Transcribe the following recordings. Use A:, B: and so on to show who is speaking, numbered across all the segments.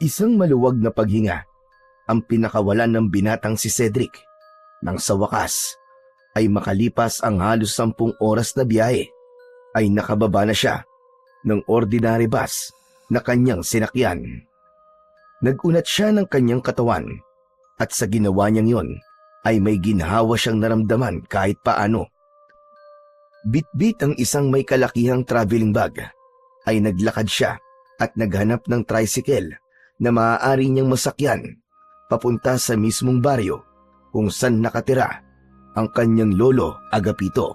A: Isang maluwag na paghinga ang pinakawalan ng binatang si Cedric nang sa wakas ay makalipas ang halos 10 oras na biyahe ay nakababa na siya ng ordinary bus na kanyang sinakyan. Nagunat siya ng kanyang katawan at sa ginawa niyang yon ay may ginhawa siyang naramdaman kahit paano. Bitbit ang isang may kalakihang traveling bag ay naglakad siya at naghanap ng tricycle na maaari niyang masakyan papunta sa mismong baryo kung saan nakatira ang kanyang lolo Agapito.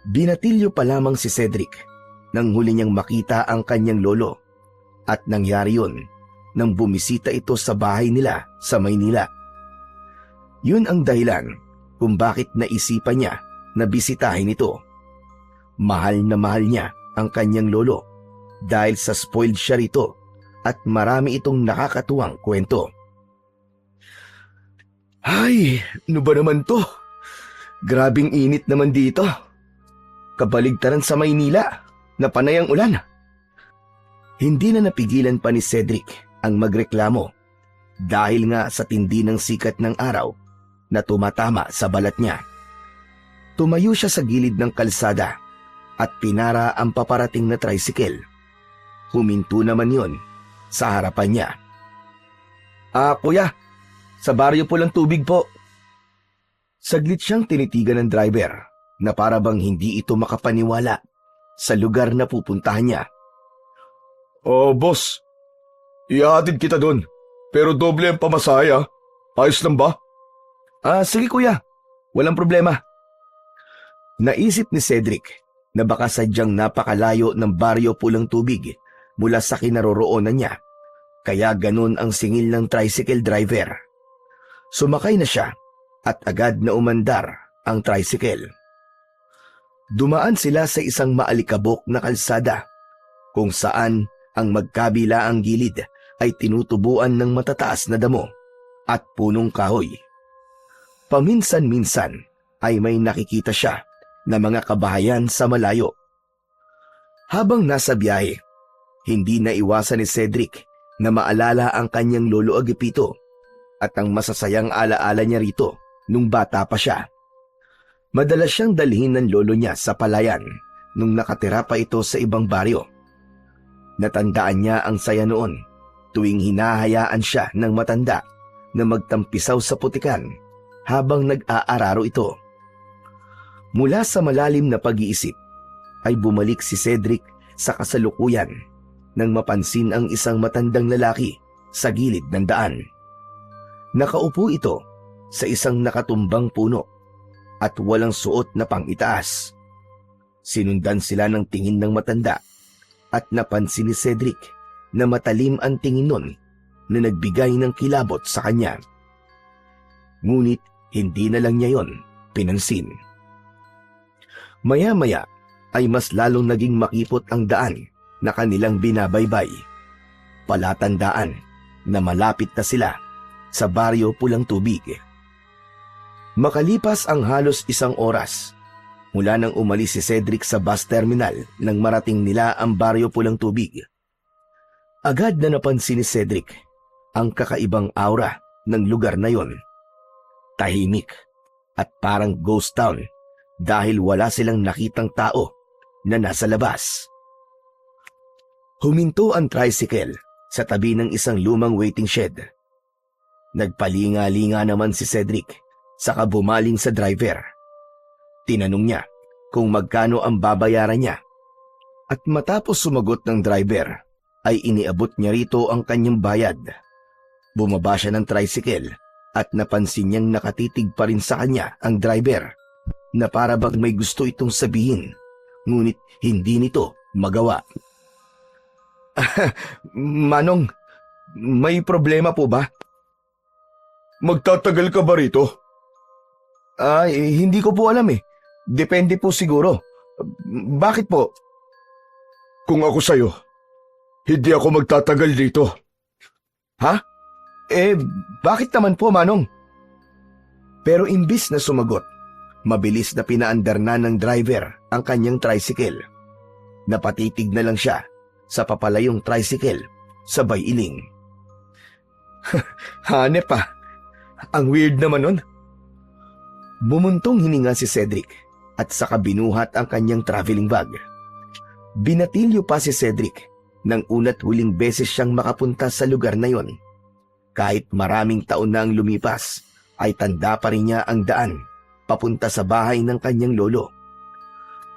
A: Binatilyo pa lamang si Cedric nang huli niyang makita ang kanyang lolo at nangyari yun nang bumisita ito sa bahay nila sa Maynila. Yun ang dahilan kung bakit naisipan niya na bisitahin ito. Mahal na mahal niya ang kanyang lolo dahil sa spoiled siya rito at marami itong nakakatuwang kwento. Ay, ano ba naman to? Grabing init naman dito. Kabaligtaran sa Maynila na panay ang ulan. Hindi na napigilan pa ni Cedric ang magreklamo dahil nga sa tindi ng sikat ng araw na tumatama sa balat niya. Tumayo siya sa gilid ng kalsada at pinara ang paparating na tricycle. Huminto naman yon sa harapan niya. Kuya, sa baryo po lang tubig po. Saglit siyang tinitigan ng driver na para bang hindi ito makapaniwala sa lugar na pupuntahan niya.
B: Boss, ihahatid kita doon, pero doble ang pamasaya. Ayos lang ba?
A: Sige kuya, walang problema. Naisip ni Cedric na baka sadyang napakalayo ng baryo Pulang Tubig mula sa kinaroroonan niya, kaya ganun ang singil ng tricycle driver. Sumakay na siya at agad na umandar ang tricycle. Dumaan sila sa isang maalikabok na kalsada kung saan ang magkabilaang gilid ay tinutubuan ng matataas na damo at punong kahoy. Paminsan-minsan ay may nakikita siya na mga kabahayan sa malayo. Habang nasa biyahe, hindi na iwasan ni Cedric na maalala ang kanyang lolo Agapito at ang masasayang alaala niya rito nung bata pa siya. Madalas siyang dalhin ng lolo niya sa palayan nung nakatira pa ito sa ibang baryo. Natandaan niya ang saya noon tuwing hinahayaan siya ng matanda na magtampisaw sa putikan habang nag-aararo ito. Mula sa malalim na pag-iisip ay bumalik si Cedric sa kasalukuyan nang mapansin ang isang matandang lalaki sa gilid ng daan. Nakaupo ito sa isang nakatumbang puno at walang suot na pang-itaas. Sinundan sila ng tingin ng matanda at napansin ni Cedric na matalim ang tingin nun na nagbigay ng kilabot sa kanya. Ngunit hindi na lang niya yon pinansin. Maya-maya ay mas lalong naging makipot ang daan na kanilang binabaybay. Palatandaan na malapit na sila sa baryo Pulang Tubig. Makalipas ang halos 1 oras mula nang umalis si Cedric sa bus terminal nang marating nila ang baryo Pulang Tubig. Agad na napansin ni Cedric ang kakaibang aura ng lugar na yon. Tahimik at parang ghost town dahil wala silang nakitang tao na nasa labas. Huminto ang tricycle sa tabi ng isang lumang waiting shed. Nagpalinga-linga naman si Cedric saka bumaling sa driver. Tinanong niya kung magkano ang babayaran niya at matapos sumagot ng driver ay iniabot niya rito ang kanyang bayad. Bumaba siya ng tricycle at napansin niyang nakatitig pa rin sa kanya ang driver na para bang may gusto itong sabihin ngunit hindi nito magawa. Manong, may problema po ba?
B: Magtatagal ka ba rito?
A: Hindi ko po alam eh. Depende po siguro. Bakit po?
B: Kung ako sa'yo, hindi ako magtatagal dito.
A: Ha? Bakit naman po, Manong? Pero imbis na sumagot, mabilis na pinaandar na ng driver ang kanyang tricycle. Napatitig na lang siya sa papalayong tricycle sabay iling. Hanep pa. Ang weird naman nun. Bumuntong hininga si Cedric at saka binuhat ang kanyang traveling bag. Binatilyo pa si Cedric nang una't huling beses siyang makapunta sa lugar na yon. Kahit maraming taon na ang lumipas, ay tanda pa rin niya ang daan papunta sa bahay ng kanyang lolo.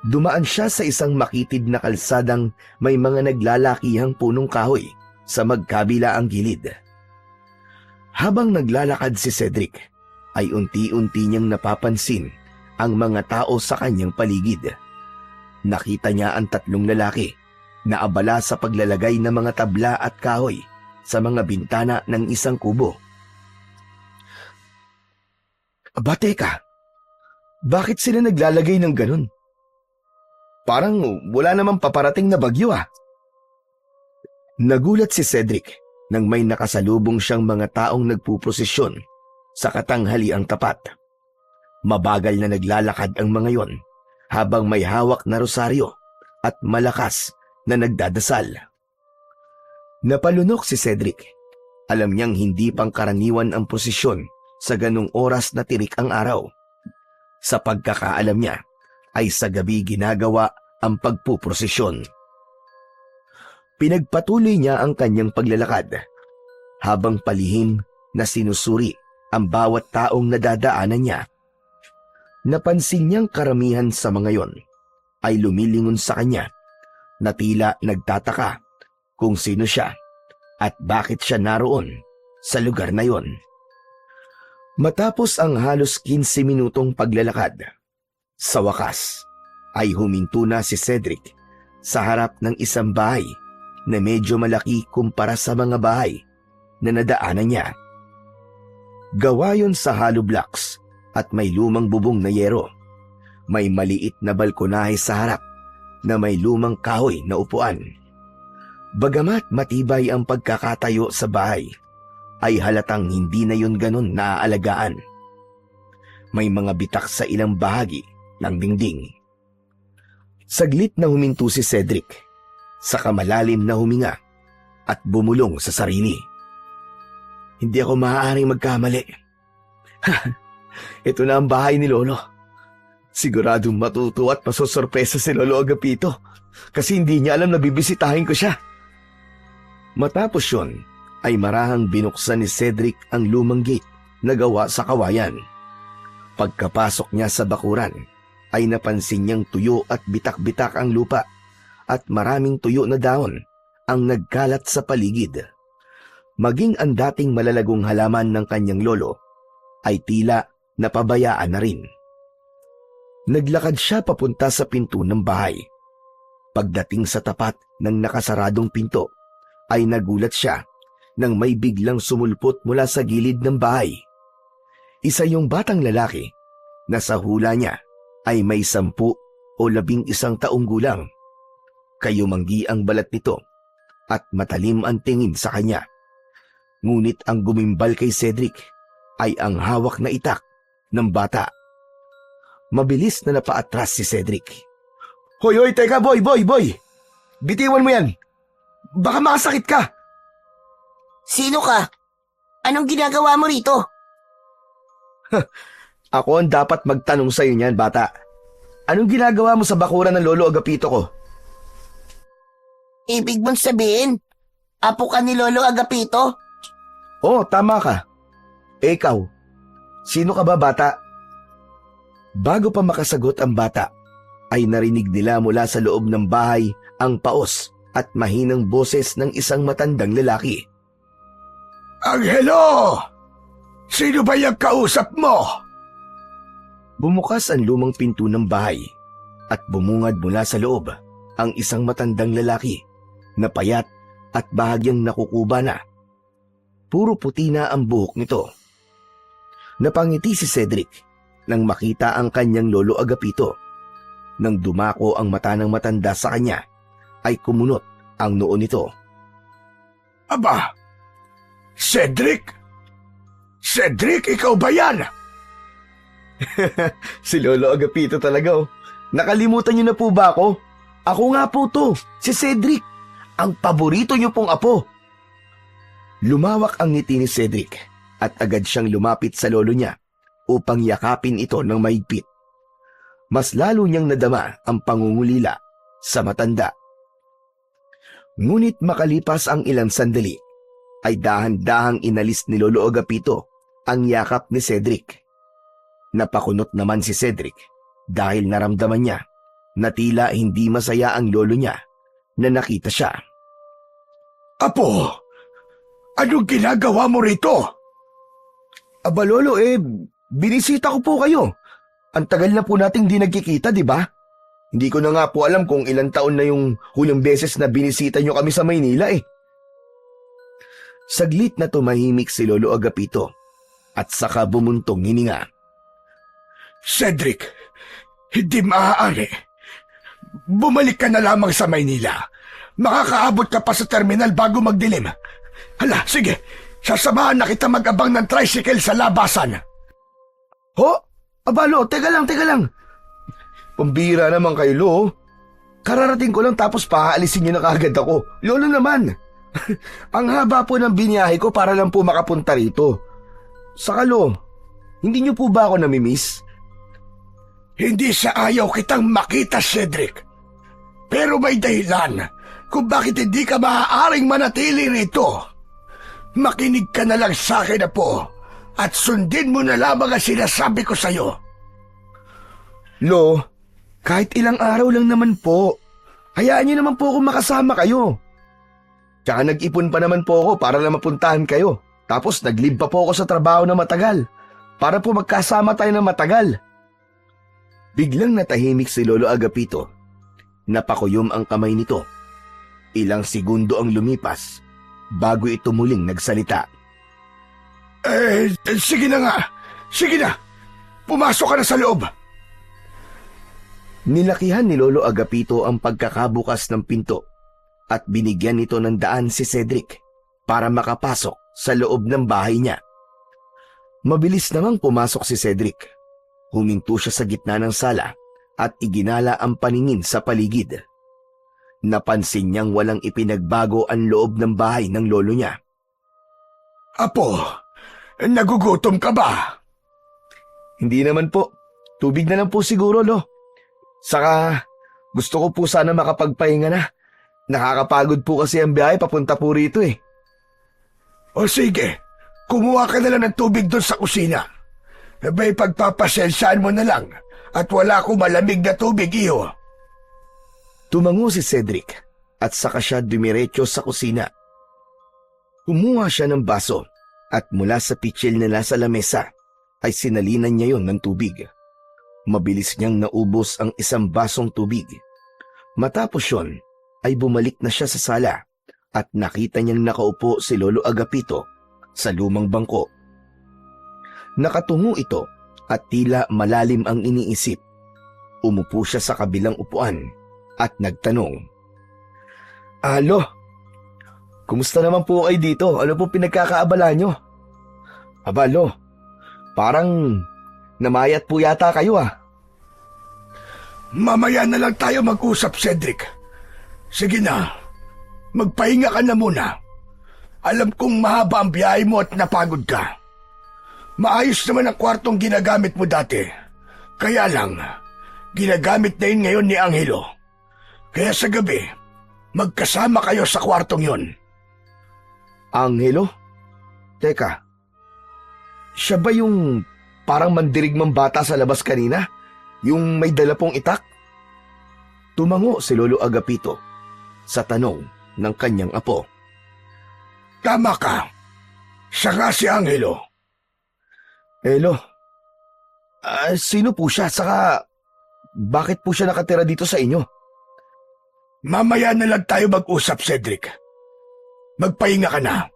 A: Dumaan siya sa isang makitid na kalsadang may mga naglalakihang punong kahoy sa magkabila ang gilid. Habang naglalakad si Cedric, ay unti-unti niyang napapansin ang mga tao sa kanyang paligid. Nakita niya ang 3 lalaki na abala sa paglalagay ng mga tabla at kahoy sa mga bintana ng isang kubo. Aba, teka, bakit sila naglalagay ng ganun? Parang wala namang paparating na bagyo ah. Nagulat si Cedric nang may nakasalubong siyang mga taong nagpuprosesyon sa katanghaliang tapat. Mabagal na naglalakad ang mga yon habang may hawak na rosaryo at malakas na nagdadasal. Napalunok si Cedric. Alam niyang hindi pangkaraniwan ang prosesyon sa ganung oras na tirik ang araw. Sa pagkakaalam niya, ay sa gabi ginagawa ang pagpuprosesyon. Pinagpatuloy niya ang kanyang paglalakad habang palihim na sinusuri ang bawat taong nadadaanan niya. Napansin niyang karamihan sa mga yon ay lumilingon sa kanya na tila nagtataka kung sino siya at bakit siya naroon sa lugar na yon. Matapos ang halos 15 minutong paglalakad, sa wakas ay huminto na si Cedric sa harap ng isang bahay na medyo malaki kumpara sa mga bahay na nadaanan niya. Gawa yon sa hollow blocks at may lumang bubong na yero. May maliit na balkonahe sa harap na may lumang kahoy na upuan. Bagamat matibay ang pagkakatayo sa bahay, ay halatang hindi na yun ganun naaalagaan. May mga bitak sa ilang bahagi ng dingding. Saglit na huminto si Cedric, saka malalim na huminga at bumulong sa sarili. Hindi ako maaaring magkamali. Ito na ang bahay ni Lolo. Siguradong matutuwa at masosorpresa si Lolo Agapito kasi hindi niya alam na bibisitahin ko siya. Matapos yun, ay marahang binuksan ni Cedric ang lumang gate na gawa sa kawayan. Pagkapasok niya sa bakuran, ay napansin niyang tuyo at bitak-bitak ang lupa at maraming tuyo na dahon ang nagkalat sa paligid. Maging ang dating malalagong halaman ng kanyang lolo ay tila napabayaan na rin. Naglakad siya papunta sa pinto ng bahay. Pagdating sa tapat ng nakasaradong pinto, ay nagulat siya nang may biglang sumulpot mula sa gilid ng bahay. Isa yung batang lalaki na sa hula niya ay may 10 o 11 taong gulang. Kayumanggi ang balat nito at matalim ang tingin sa kanya. Ngunit ang gumimbal kay Cedric ay ang hawak na itak ng bata. Mabilis na napaatras si Cedric. Hoy, teka boy! Bitiwan mo yan! Baka makasakit ka!
C: Sino ka? Anong ginagawa mo rito?
A: Ako ang dapat magtanong sa'yo niyan, bata. Anong ginagawa mo sa bakuran ng Lolo Agapito ko?
C: Ibig mong sabihin, apo ka ni Lolo Agapito?
A: Oo, tama ka. Ikaw, sino ka ba, bata? Bago pa makasagot ang bata, ay narinig nila mula sa loob ng bahay ang paos at mahinang boses ng isang matandang lalaki.
B: Angelo! Sino ba yung kausap mo?
A: Bumukas ang lumang pinto ng bahay at bumungad mula sa loob ang isang matandang lalaki na payat at bahagyang nakukuba na. Puro puti na ang buhok nito. Napangiti si Cedric nang makita ang kanyang Lolo Agapito. Nang dumako ang mata ng matanda sa kanya, ay kumunot ang noo nito.
B: Aba, Cedric? Cedric, ikaw ba yan?
A: Si Lolo Agapito talaga oh. Nakalimutan niyo na po ba ako? Ako nga po to, si Cedric, ang paborito niyo pong apo. Lumawak ang ngiti ni Cedric at agad siyang lumapit sa lolo niya upang yakapin ito ng mahigpit. Mas lalo niyang nadama ang pangungulila sa matanda. Ngunit makalipas ang ilang sandali, ay dahan-dahang inalis ni Lolo Agapito ang yakap ni Cedric. Napakunot naman si Cedric dahil naramdaman niya na tila hindi masaya ang lolo niya na nakita siya.
B: Apo, anong ginagawa mo rito?
A: Aba lolo, binisita ko po kayo. Ang tagal na po nating di nagkikita, di ba? Hindi ko na nga po alam kung ilang taon na yung huling beses na binisita nyo kami sa Maynila Saglit na tumahimik si Lolo Agapito at saka bumuntong hininga.
B: Cedric, hindi maaari. Bumalik ka na lamang sa Maynila. Makakaabot ka pa sa terminal bago magdilim. Hala, sige. Sasamahan na kita mag-abang ng tricycle sa labasan.
A: Ho? Abalo, teka lang. Pambira naman kayo, Lo. Kararating ko lang tapos paaalisin niyo na kaagad ako. Lolo naman. Ang haba po ng biniyahe ko para lang po makapunta rito. Saka, Lo, hindi niyo po ba ako namimiss?
B: Hindi sa ayaw kitang makita, Cedric. Pero may dahilan kung bakit hindi ka maaaring manatili rito. Makinig ka na lang sa akin, Apo, at sundin mo na lamang ang sinasabi ko sa'yo.
A: Lo, kahit ilang araw lang naman po. Hayaan niyo naman po kung makasama kayo. Tsaka nag-ipon pa naman po ako para lang mapuntahan kayo. Tapos nag-leave pa po ako sa trabaho na matagal para po magkasama tayo na matagal. Biglang natahimik si Lolo Agapito. Napakuyom ang kamay nito. Ilang segundo ang lumipas bago ito muling nagsalita.
B: Sige na nga. Sige na. Pumasok ka na sa loob.
A: Nilakihan ni Lolo Agapito ang pagkakabukas ng pinto at binigyan nito ng daan si Cedric para makapasok sa loob ng bahay niya. Mabilis namang pumasok si Cedric. Huminto siya sa gitna ng sala at iginala ang paningin sa paligid. Napansin niyang walang ipinagbago ang loob ng bahay ng lolo niya.
B: Apo, nagugutom ka ba?
A: Hindi naman po. Tubig na lang po siguro, Lo. Saka, gusto ko po sana makapagpahinga na. Nakakapagod po kasi ang biyahe papunta po rito
B: O sige, kumuha ka na lang ng tubig doon sa kusina. May pagpapasensyahan mo na lang at wala akong malamig na tubig, iyo.
A: Tumango si Cedric at saka siya dumiretso sa kusina. Kumuha siya ng baso at mula sa pitsil nila sa lamesa ay sinalinan niya yon ng tubig. Mabilis niyang naubos ang isang basong tubig. Matapos yon ay bumalik na siya sa sala at nakita niyang nakaupo si Lolo Agapito sa lumang bangko. Nakatungo ito at tila malalim ang iniisip. Umupo siya sa kabilang upuan at nagtanong. Alo, kumusta naman po kayo dito? Ano po pinagkakaabala nyo? Abalo, parang namayat po yata kayo
B: Mamaya na lang tayo mag-usap, Cedric. Sige na, magpahinga ka na muna. Alam kong mahaba ang biyahe mo at napagod ka. Maayos naman ang kwartong ginagamit mo dati. Kaya lang, ginagamit na yun ngayon ni Angelo. Kaya sa gabi, magkasama kayo sa kwartong yun.
A: Angelo? Teka, siya ba yung parang mandirigmang bata sa labas kanina? Yung may dala pong itak? Tumango si Lolo Agapito sa tanong ng kanyang apo.
B: Tama ka. Siya nga si Angelo.
A: Elo, sino po siya? Saka, bakit po siya nakatira dito sa inyo?
B: Mamaya na lang tayo mag-usap, Cedric. Magpahinga ka na.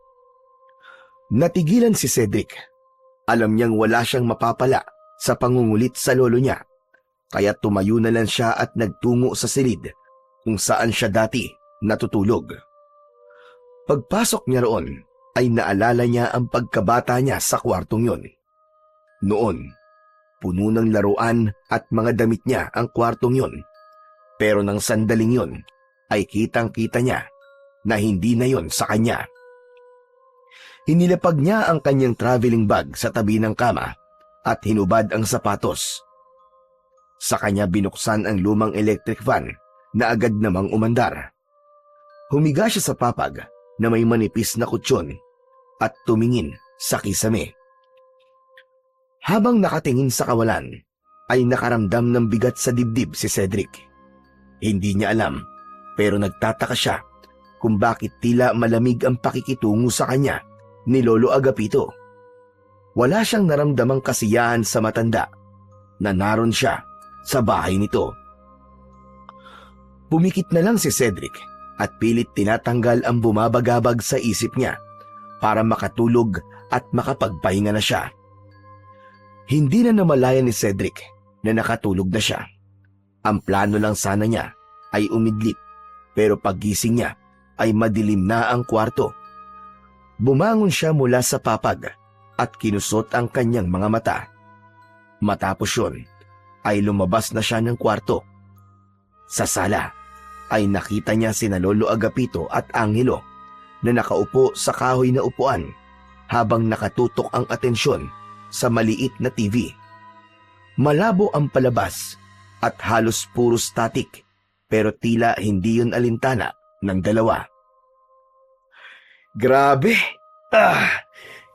A: Natigilan si Cedric. Alam niyang wala siyang mapapala sa pangungulit sa lolo niya. Kaya tumayo na lang siya at nagtungo sa silid kung saan siya dati natutulog. Pagpasok niya roon ay naalala niya ang pagkabata niya sa kwartong yon. Noon, puno ng laruan at mga damit niya ang kwartong yon. Pero nang sandaling yon ay kitang-kita niya na hindi na yon sa kanya. Inilapag niya ang kanyang traveling bag sa tabi ng kama at hinubad ang sapatos. Sa kanya binuksan ang lumang electric fan na agad namang umandar. Humiga siya sa papag na may manipis na kutsyon at tumingin sa kisame. Habang nakatingin sa kawalan, ay nakaramdam ng bigat sa dibdib si Cedric. Hindi niya alam, pero nagtataka siya kung bakit tila malamig ang pakikitungo sa kanya ni Lolo Agapito. Wala siyang naramdamang kasiyahan sa matanda na naroon siya sa bahay nito. Pumikit na lang si Cedric at pilit tinatanggal ang bumabagabag sa isip niya para makatulog at makapagpahinga na siya. Hindi na namalayan ni Cedric na nakatulog na siya. Ang plano lang sana niya ay umidlip, pero paggising niya ay madilim na ang kwarto. Bumangon siya mula sa papag at kinusot ang kanyang mga mata. Matapos yun, ay lumabas na siya ng kwarto. Sa sala ay nakita niya sina Lolo Agapito at Angelo na nakaupo sa kahoy na upuan habang nakatutok ang atensyon sa maliit na TV. Malabo ang palabas at halos puro static, pero tila hindi yun alintana ng dalawa. Grabe!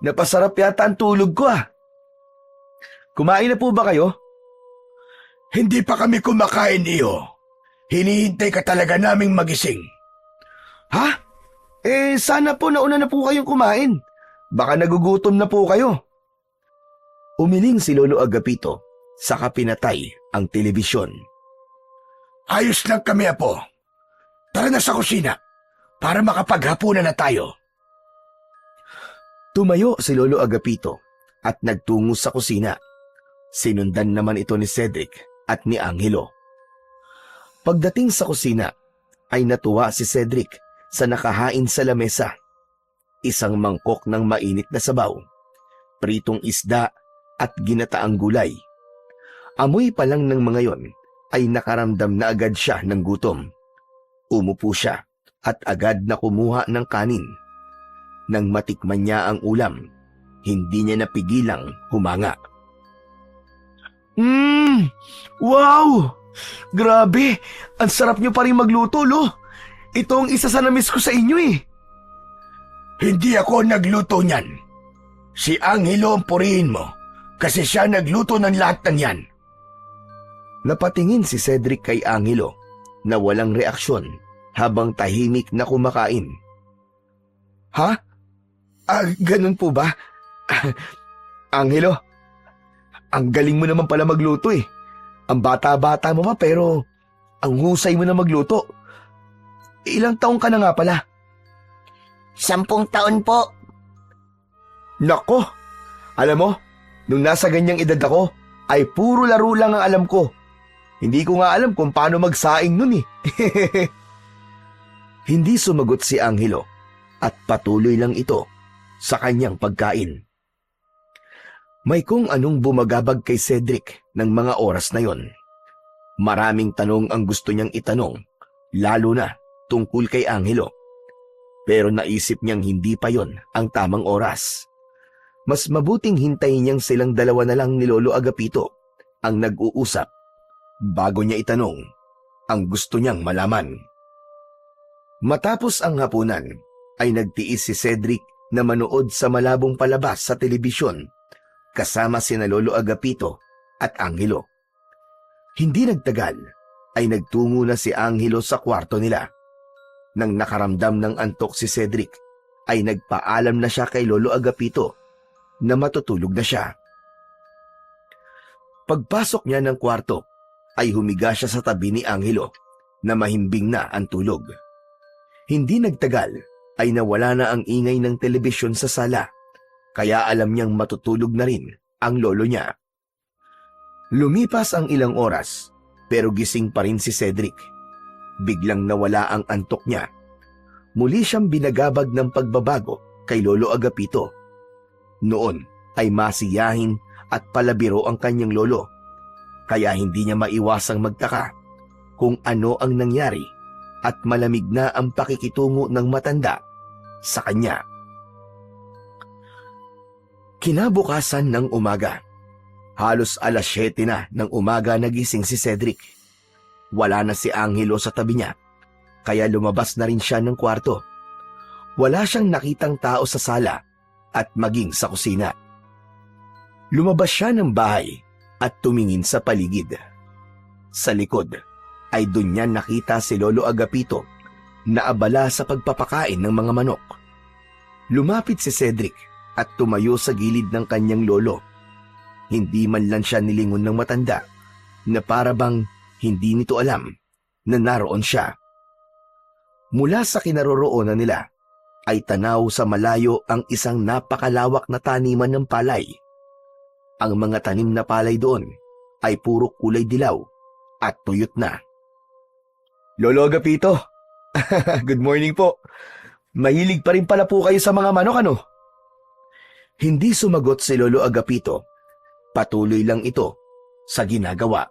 A: Napasarap yata ang tulog ko . Kumain na po ba kayo?
B: Hindi pa kami kumakain, iyo. Hinihintay ka talaga naming magising.
A: Ha? Sana po nauna na po kayong kumain. Baka nagugutom na po kayo. Umiling si Lolo Agapito, saka pinatay ang telebisyon.
B: Ayos lang kami, apo. Tara na sa kusina para makapaghapunan na tayo.
A: Tumayo si Lolo Agapito at nagtungo sa kusina. Sinundan naman ito ni Cedric at ni Angelo. Pagdating sa kusina, ay natuwa si Cedric sa nakahain sa lamesa. Isang mangkok ng mainit na sabaw, pritong isda at ginataang gulay. Amoy pa lang ng mga yon ay nakaramdam na agad siya ng gutom. Umupo siya at agad na kumuha ng kanin. Nang matikman niya ang ulam, hindi niya napigilang humanga. Wow! Grabe! Ang sarap niyo pa rin magluto, Lo. Ito ang isa sa namiss ko sa inyo .
B: Hindi ako nagluto niyan. Si Angelo ang purihin mo kasi siya nagluto ng lahat ng yan.
A: Napatingin si Cedric kay Angelo na walang reaksyon habang tahimik na kumakain. Ha? Ganun po ba? Angelo, ang galing mo naman pala magluto . Ang bata-bata mo pa pero ang husay mo na magluto. Ilang taong ka na nga pala?
C: 10 taon po.
A: Nako, alam mo, nung nasa ganyang edad ako, ay puro laro lang ang alam ko. Hindi ko nga alam kung paano magsaing nun . Hindi sumagot si Angelo at patuloy lang ito sa kanyang pagkain. May kung anong bumagabag kay Cedric ng mga oras na yon. Maraming tanong ang gusto niyang itanong, lalo na tungkol kay Angelo. Pero naisip niyang hindi pa yon ang tamang oras. Mas mabuting hintayin niyang silang dalawa na lang ni Lolo Agapito ang nag-uusap bago niya itanong ang gusto niyang malaman. Matapos ang hapunan, ay nagtiis si Cedric na manood sa malabong palabas sa telebisyon kasama sina Lolo Agapito at Angelo. Hindi nagtagal ay nagtungo na si Angelo sa kwarto nila. Nang nakaramdam ng antok si Cedric, ay nagpaalam na siya kay Lolo Agapito na matutulog na siya. Pagpasok niya ng kwarto, ay humiga siya sa tabi ni Angelo na mahimbing na ang tulog. Hindi nagtagal ay nawala na ang ingay ng telebisyon sa sala, kaya alam niyang matutulog na rin ang lolo niya. Lumipas ang ilang oras, pero gising pa rin si Cedric. Biglang nawala ang antok niya. Muli siyang binagabag ng pagbabago kay Lolo Agapito. Noon ay masiyahin at palabiro ang kanyang lolo, kaya hindi niya maiwasang magtaka kung ano ang nangyari at malamig na ang pakikitungo ng matanda sa kanya. Kinabukasan ng umaga, halos alas 7 na ng umaga nagising si Cedric. Wala na si Angelo sa tabi niya, kaya lumabas na rin siya ng kwarto. Wala siyang nakitang tao sa sala at maging sa kusina. Lumabas siya ng bahay at tumingin sa paligid. Sa likod ay doon niya nakita si Lolo Agapito na abala sa pagpapakain ng mga manok. Lumapit si Cedric at tumayo sa gilid ng kanyang lolo. Hindi man lang siya nilingon ng matanda na para bang hindi nito alam na naroon siya. Mula sa kinaroroonan nila ay tanaw sa malayo ang isang napakalawak na taniman ng palay. Ang mga tanim na palay doon ay puro kulay dilaw at tuyot na. Lolo Agapito, good morning po. Mahilig pa rin pala po kayo sa mga manok, ano? Hindi sumagot si Lolo Agapito. Patuloy lang ito sa ginagawa.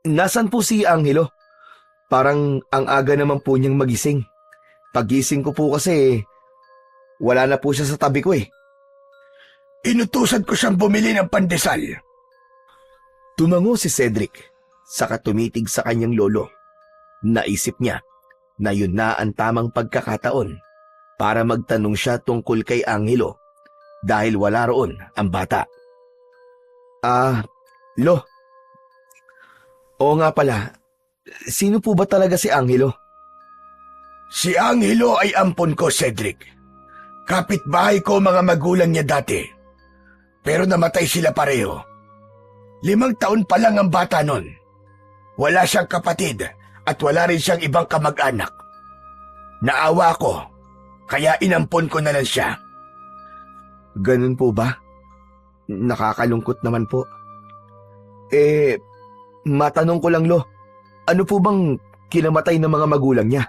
A: Nasan po si Angelo? Parang ang aga naman po niyang magising. Pagising ko po kasi, wala na po siya sa tabi ko eh.
B: Inutusan ko siyang bumili ng pandesal.
A: Tumango si Cedric, saka tumitig sa kanyang lolo. Naisip niya na yun na ang tamang pagkakataon para magtanong siya tungkol kay Angelo dahil wala roon ang bata. Lo. Oo nga pala, sino po ba talaga si Angelo?
B: Si Angelo ay ampon ko, Cedric. Kapitbahay ko mga magulang niya dati. Pero namatay sila pareho. 5 taon pa lang ang bata nun. Wala siyang kapatid at wala rin siyang ibang kamag-anak. Naawa ko, kaya inampon ko na lang siya.
A: Ganun po ba? Nakakalungkot naman po. Matanong ko lang, Lo. Ano po bang kinamatay ng mga magulang niya?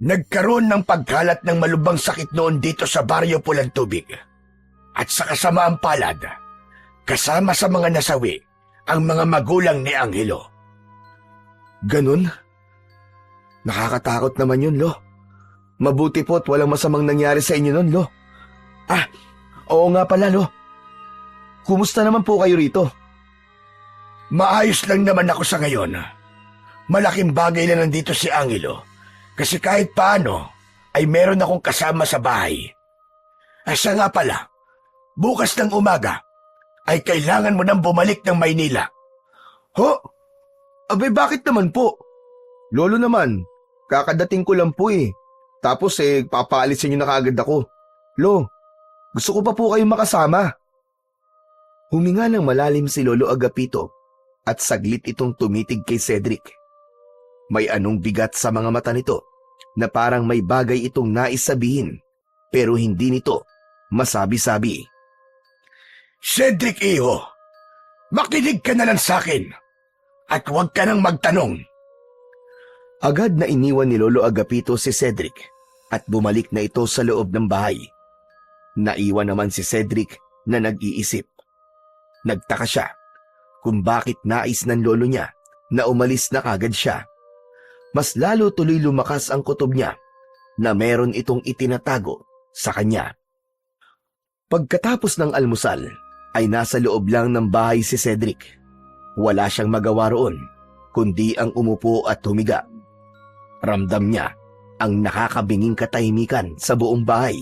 B: Nagkaroon ng pagkalat ng malubhang sakit noon dito sa Baryo Pulang Tubig. At sa kasamaang palad, kasama sa mga nasawi, ang mga magulang ni Angelo.
A: Ganun? Nakakatakot naman yun, Lo. Mabuti po't walang masamang nangyari sa inyo nun, Lo. Oo nga pala, Lo. Kumusta naman po kayo rito?
B: Maayos lang naman ako sa ngayon. Malaking bagay na nandito si Angelo. Kasi kahit paano, ay meron akong kasama sa bahay. Siya nga pala, bukas ng umaga, ay kailangan mo nang bumalik ng Maynila.
A: Ho? Abay, bakit naman po? Lolo naman, kakadating ko lang po eh. Tapos papaalisin niyo na kaagad ako. Lo, gusto ko pa po kayong makasama. Huminga ng malalim si Lolo Agapito at saglit itong tumitig kay Cedric. May anong bigat sa mga mata nito na parang may bagay itong nais sabihin pero hindi nito masabi-sabi.
B: Cedric, iho, makinig ka na lang sa akin at huwag ka nang magtanong.
A: Agad na iniwan ni Lolo Agapito si Cedric at bumalik na ito sa loob ng bahay. Naiwan naman si Cedric na nag-iisip. Nagtaka siya kung bakit nais ng lolo niya na umalis na kagad siya. Mas lalo tuloy lumakas ang kutob niya na meron itong itinatago sa kanya. Pagkatapos ng almusal ay nasa loob lang ng bahay si Cedric. Wala siyang magawa roon kundi ang umupo at humiga. Ramdam niya ang nakakabinging katahimikan sa buong bahay.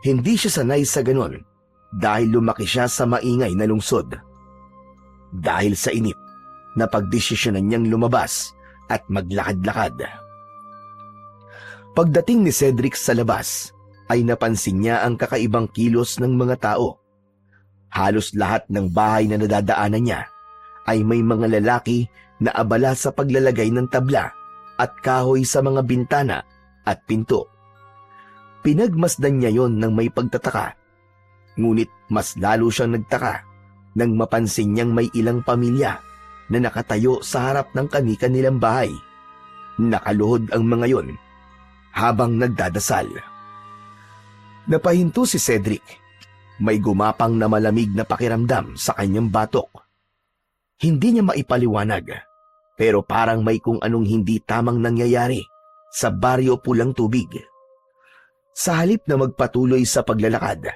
A: Hindi siya sanay sa ganon dahil lumaki siya sa maingay na lungsod. Dahil sa inip, napagdesisyonan niyang lumabas at maglakad-lakad. Pagdating ni Cedric sa labas, ay napansin niya ang kakaibang kilos ng mga tao. Halos lahat ng bahay na nadadaanan niya ay may mga lalaki na abala sa paglalagay ng tabla at kahoy sa mga bintana at pinto. Pinagmasdan niya yon ng may pagtataka. Ngunit mas lalo siyang nagtaka nang mapansin niyang may ilang pamilya na nakatayo sa harap ng kani-kanilang bahay. Nakaluhod ang mga yon habang nagdadasal. Napahinto si Cedric. May gumapang na malamig na pakiramdam sa kanyang batok. Hindi niya maipaliwanag, pero parang may kung anong hindi tamang nangyayari sa Baryo Pulang Tubig. Sa halip na magpatuloy sa paglalakad,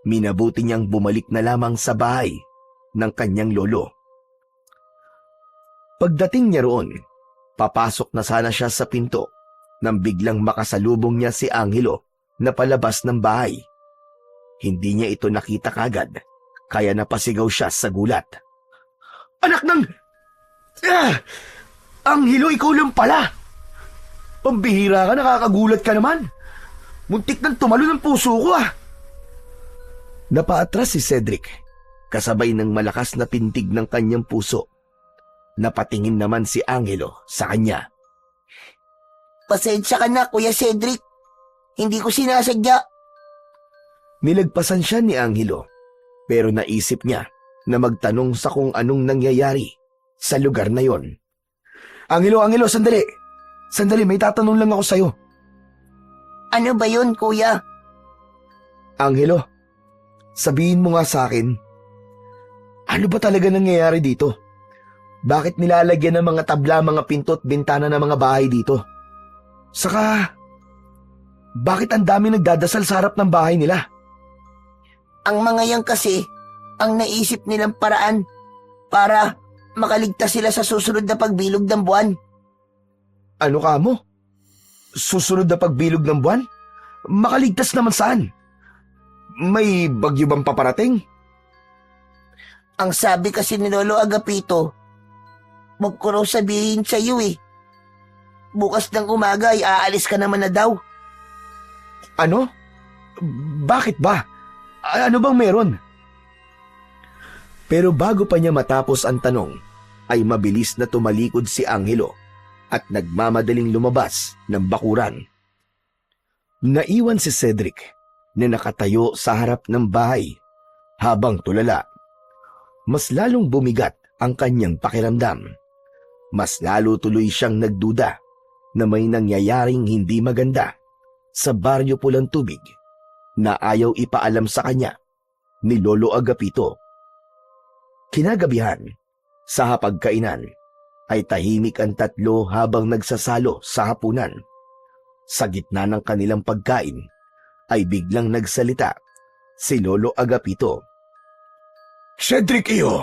A: minabuti niyang bumalik na lamang sa bahay ng kanyang lolo. Pagdating niya roon, papasok na sana siya sa pinto nang biglang makasalubong niya si Angelo na palabas ng bahay. Hindi niya ito nakita kagad, kaya napasigaw siya sa gulat.
B: Anak ng... Angelo, ikaw lang pala!
A: Pambihira ka, nakakagulat ka naman. Muntik nang tumalo ng puso ko Napaatras si Cedric, kasabay ng malakas na tintig ng kanyang puso. Napatingin naman si Angelo sa kanya.
C: Pasensya ka na, Kuya Cedric. Hindi ko sinasadya.
A: Nilagpasan siya ni Angelo, pero naisip niya na magtanong sa kung anong nangyayari sa lugar na yon. Angelo, sandali! Sandali, may tatanong lang ako sa'yo.
C: Ano ba yun, Kuya?
A: Angelo, sabihin mo nga sa akin, ano ba talaga nangyayari dito? Bakit nilalagyan ng mga tabla, mga pinto at bintana ng mga bahay dito? Saka, bakit ang dami nagdadasal sa harap ng bahay nila?
C: Ang mga yan kasi, ang naisip nilang paraan para makaligtas sila sa susunod na pagbilog ng buwan.
A: Ano ka mo? Susunod na pagbilog ng buwan? Makaligtas naman saan? May bagyo bang paparating?
C: Ang sabi kasi ni Lolo Agapito, wag ko raw sabihin sa iyo eh. Bukas ng umaga ay aalis ka naman na daw.
A: Ano? Bakit ba? Ano bang meron? Pero bago pa niya matapos ang tanong, ay mabilis na tumalikod si Angelo at nagmamadaling lumabas ng bakuran. Naiwan si Cedric na nakatayo sa harap ng bahay habang tulala. Mas lalong bumigat ang kanyang pakiramdam. Mas lalo tuloy siyang nagduda na may nangyayaring hindi maganda sa Baryo Pulang Tubig na ayaw ipaalam sa kanya ni Lolo Agapito. Kinagabihan, sa hapagkainan, ay tahimik ang tatlo habang nagsasalo sa hapunan. Sa gitna ng kanilang pagkain, ay biglang nagsalita si Lolo Agapito.
B: Cedric, iyo,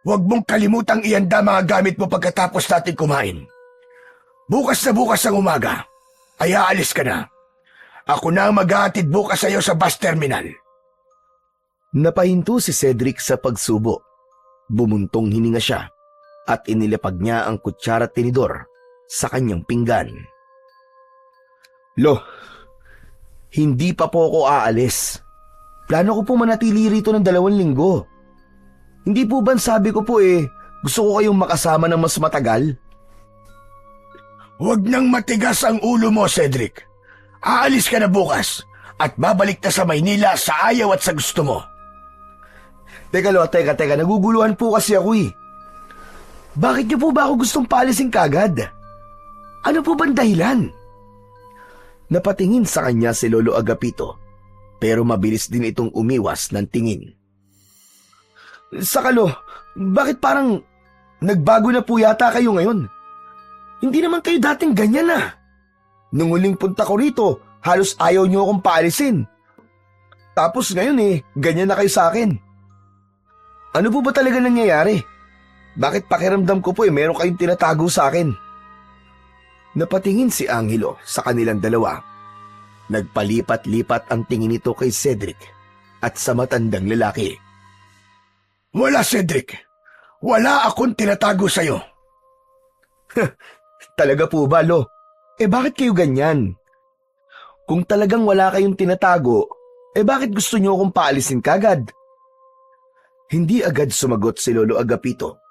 B: huwag mong kalimutang ihanda mga gamit mo pagkatapos natin kumain. Bukas na bukas ang umaga, ay aalis ka na. Ako na ang maghahatid bukas sa iyo sa bus terminal.
A: Napahinto si Cedric sa pagsubo. Bumuntong hininga siya at inilapag niya ang kutsara at tinidor sa kanyang pinggan. Lo, hindi pa po ako aalis. Plano ko po manatili rito ng 2 linggo. Hindi po ba sabi ko po gusto ko kayong makasama ng mas matagal?
B: Huwag nang matigas ang ulo mo, Cedric. Aalis ka na bukas at babalik na sa Maynila sa ayaw at sa gusto mo.
A: Teka, naguguluhan po kasi ako Bakit niyo po ba ako gustong paalisin kagad? Ano po bang dahilan? Napatingin sa kanya si Lolo Agapito, pero mabilis din itong umiwas ng tingin. Sakalo, bakit parang nagbago na po yata kayo ngayon? Hindi naman kayo dating ganyan Nung huling punta ko rito, halos ayaw niyo akong paalisin. Tapos ngayon ganyan na kayo sa akin. Ano po ba talaga nangyayari? Bakit pakiramdam ko po meron kayong tinatago sa akin? Napatingin si Angelo sa kanilang dalawa. Nagpalipat-lipat ang tingin nito kay Cedric at sa matandang lalaki.
B: Wala, Cedric. Wala akong tinatago sa'yo.
A: Talaga po ba, Lo? Bakit kayo ganyan? Kung talagang wala kayong tinatago, bakit gusto niyo akong paalisin kagad? Hindi agad sumagot si Lolo Agapito.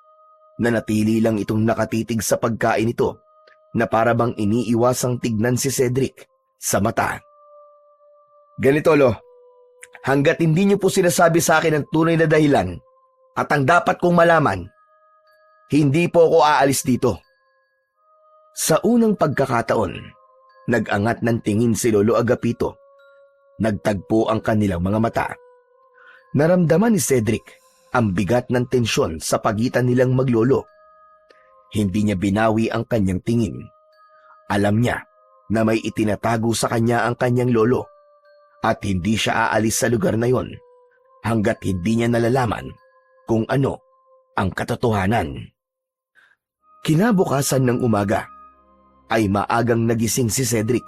A: Nanatili lang itong nakatitig sa pagkain nito na para bang iniiwasang tignan si Cedric sa mata. Ganito, Lo. Hanggat hindi niyo po sinasabi sa akin ang tunay na dahilan at ang dapat kong malaman, hindi po ako aalis dito. Sa unang pagkakataon, nag-angat ng tingin si Lolo Agapito. Nagtagpo ang kanilang mga mata. Naramdaman ni Cedric ang bigat ng tensyon sa pagitan nilang maglolo. Hindi niya binawi ang kanyang tingin. Alam niya na may itinatago sa kanya ang kanyang lolo at hindi siya aalis sa lugar na yon hanggat hindi niya nalalaman kung ano ang katotohanan. Kinabukasan ng umaga ay maagang nagising si Cedric.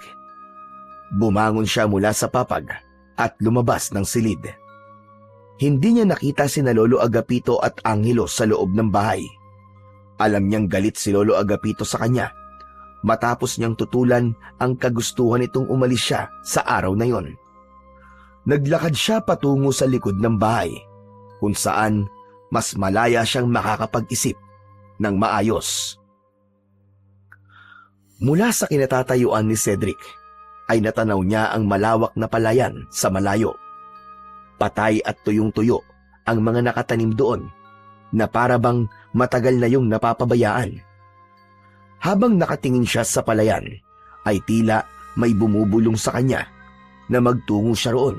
A: Bumangon siya mula sa papag at lumabas ng silid. Hindi niya nakita sina Lolo Agapito at Angelo sa loob ng bahay. Alam niyang galit si Lolo Agapito sa kanya matapos niyang tutulan ang kagustuhan nitong umalis siya sa araw na yon. Naglakad siya patungo sa likod ng bahay kung saan mas malaya siyang makakapag-isip ng maayos. Mula sa kinatatayuan ni Cedric ay natanaw niya ang malawak na palayan sa malayo. Patay at tuyong-tuyo ang mga nakatanim doon na para bang matagal na yung napapabayaan. Habang nakatingin siya sa palayan ay tila may bumubulong sa kanya na magtungo siya roon.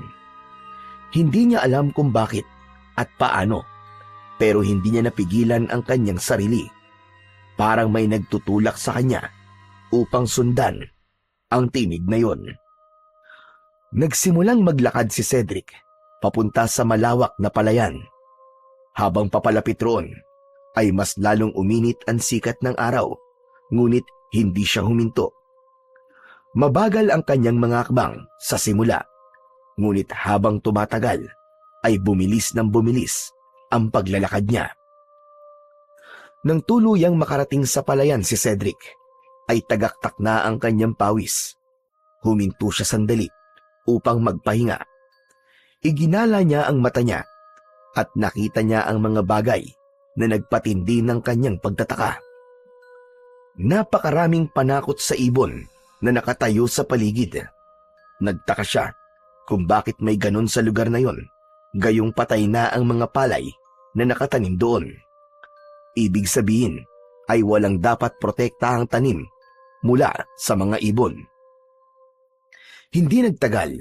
A: Hindi niya alam kung bakit at paano, pero hindi niya napigilan ang kanyang sarili. Parang may nagtutulak sa kanya upang sundan ang tinig na yon. Nagsimulang maglakad si Cedric papunta sa malawak na palayan. Habang papalapit roon, ay mas lalong uminit ang sikat ng araw, ngunit hindi siya huminto. Mabagal ang kanyang mga akbang sa simula, ngunit habang tumatagal, ay bumilis ng bumilis ang paglalakad niya. Nang tuluyang makarating sa palayan si Cedric, ay tagaktak na ang kanyang pawis. Huminto siya sandali upang magpahinga. Iginala niya ang mata niya at nakita niya ang mga bagay na nagpatindi ng kanyang pagtataka. Napakaraming panakot sa ibon na nakatayo sa paligid. Nagtaka siya kung bakit may ganon sa lugar na yon, gayong patay na ang mga palay na nakatanim doon. Ibig sabihin ay walang dapat protektahang tanim mula sa mga ibon. Hindi nagtagal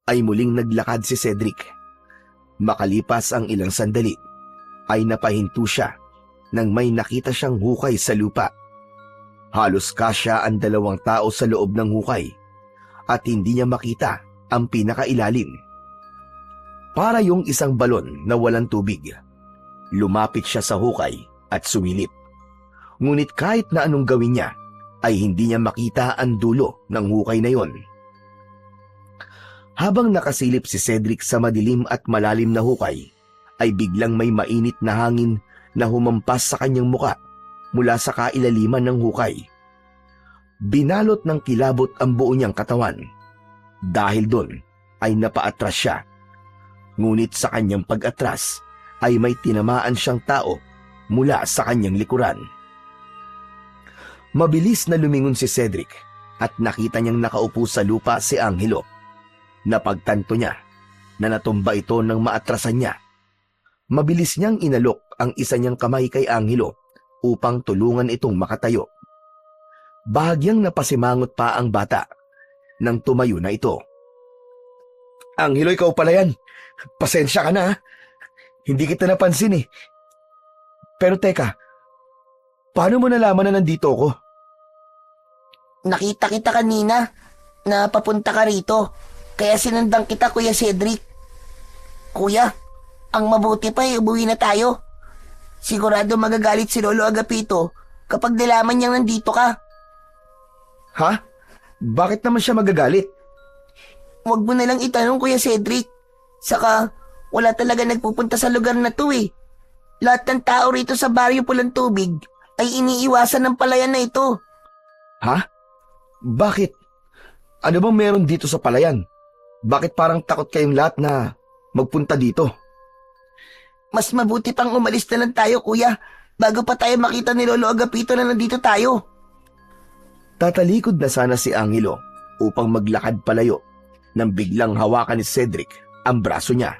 A: ay muling naglakad si Cedric. Makalipas ang ilang sandali ay napahinto siya nang may nakita siyang hukay sa lupa. Halos kasya ang 2 tao sa loob ng hukay at hindi niya makita ang pinakailalim. Para yung isang balon na walang tubig. Lumapit siya sa hukay at sumilip. Ngunit kahit na anong gawin niya, ay hindi niya makita ang dulo ng hukay na yon. Habang nakasilip si Cedric sa madilim at malalim na hukay, ay biglang may mainit na hangin na humampas sa kanyang muka mula sa kailaliman ng hukay. Binalot ng kilabot ang buo niyang katawan. Dahil doon ay napaatras siya. Ngunit sa kanyang pag-atras ay may tinamaan siyang tao mula sa kanyang likuran. Mabilis na lumingon si Cedric at nakita niyang nakaupo sa lupa si Angelo. Napagtanto niya na natumba ito ng maatrasan niya. Mabilis niyang inalok ang isa niyang kamay kay Angelo upang tulungan itong makatayo. Bahagyang napasimangot pa ang bata nang tumayo na ito. Angelo, ikaw pala yan. Pasensya ka na ha. Hindi kita napansin eh. Pero teka, paano mo nalaman na nandito ako?
C: Nakita kita kanina na papunta ka rito. Kaya sinundan kita, Kuya Cedric. Kuya, ang mabuti pa ay umuwi na tayo. Sigurado magagalit si Lolo Agapito kapag nalaman niyang nandito ka.
A: Ha? Bakit naman siya magagalit?
C: Huwag mo nalang itanong, Kuya Cedric. Saka, wala talaga nagpupunta sa lugar na to eh. Lahat ng tao rito sa Baryo Pulang Tubig ay iniiwasan ng palayan na ito.
A: Ha? Bakit? Ano bang meron dito sa palayan? Bakit parang takot kayong lahat na magpunta dito?
C: Mas mabuti pang umalis na lang tayo, Kuya, bago pa tayo makita ni Lolo Agapito na nandito tayo.
A: Tatalikod na sana si Angelo upang maglakad palayo nang biglang hawakan ni Cedric ang braso niya.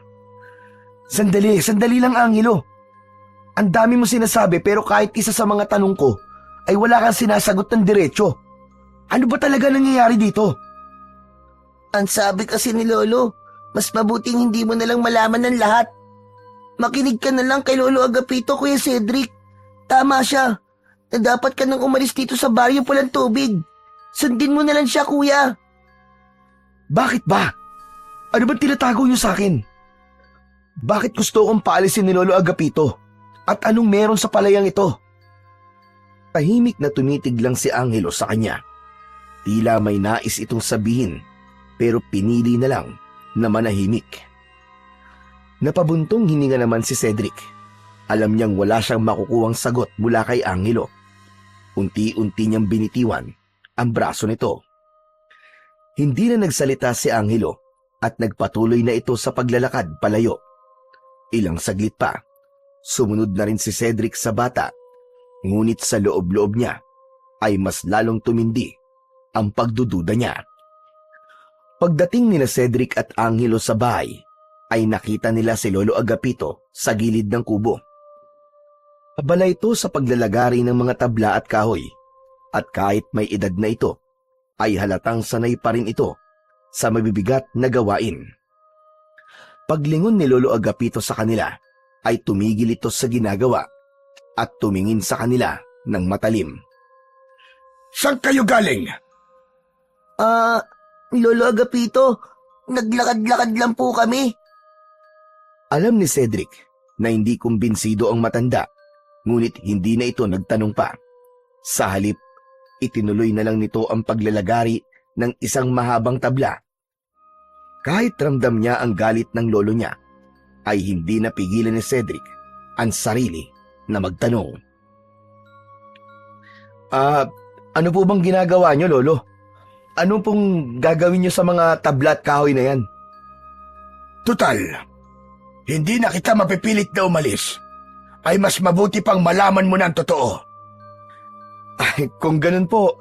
A: Sandali lang, Angelo. Ang dami mo sinasabi pero kahit isa sa mga tanong ko ay wala kang sinasagot ng diretso. Ano ba talaga nangyayari dito?
C: Ang sabi kasi ni Lolo, mas mabuting hindi mo nalang malaman ng lahat. Makinig ka na lang kay Lolo Agapito, Kuya Cedric. Tama siya, na dapat ka nang umalis dito sa Baryo Pulang Tubig. Sundin mo na lang siya, kuya.
A: Bakit ba? Ano ba tinatago niyo sa akin? Bakit gusto kong paalisin ni Lolo Agapito? At anong meron sa palayang ito? Tahimik na tumitig lang si Angelo sa kanya. Tila may nais itong sabihin, pero pinili na lang na manahimik. Napabuntong hininga naman si Cedric. Alam niyang wala siyang makukuhang sagot mula kay Angelo. Unti-unti niyang binitiwan ang braso nito. Hindi na nagsalita si Angelo at nagpatuloy na ito sa paglalakad palayo. Ilang saglit pa, sumunod na rin si Cedric sa bata, ngunit sa loob-loob niya ay mas lalong tumindi ang pagdududa niya. Pagdating nila Cedric at Angelo sa bahay, ay nakita nila si Lolo Agapito sa gilid ng kubo. Abala ito sa paglalagari ng mga tabla at kahoy, at kahit may edad na ito, ay halatang sanay pa rin ito sa mabibigat na gawain. Paglingon ni Lolo Agapito sa kanila, ay tumigil ito sa ginagawa at tumingin sa kanila ng matalim.
B: Saan kayo galing?
C: Lolo Agapito, naglakad-lakad lang po kami.
A: Alam ni Cedric na hindi kumbinsido ang matanda, ngunit hindi na ito nagtanong pa. Sa halip, itinuloy na lang nito ang paglalagari ng isang mahabang tabla. Kahit ramdam niya ang galit ng lolo niya, ay hindi napigilan ni Cedric ang sarili na magtanong. Ano po bang ginagawa niyo, Lolo? Ano pong gagawin niyo sa mga tabla at kahoy na yan?
B: Tutal, hindi na kita mapipilit na umalis. Ay mas mabuti pang malaman mo na ang totoo.
A: Ay, kung ganun po,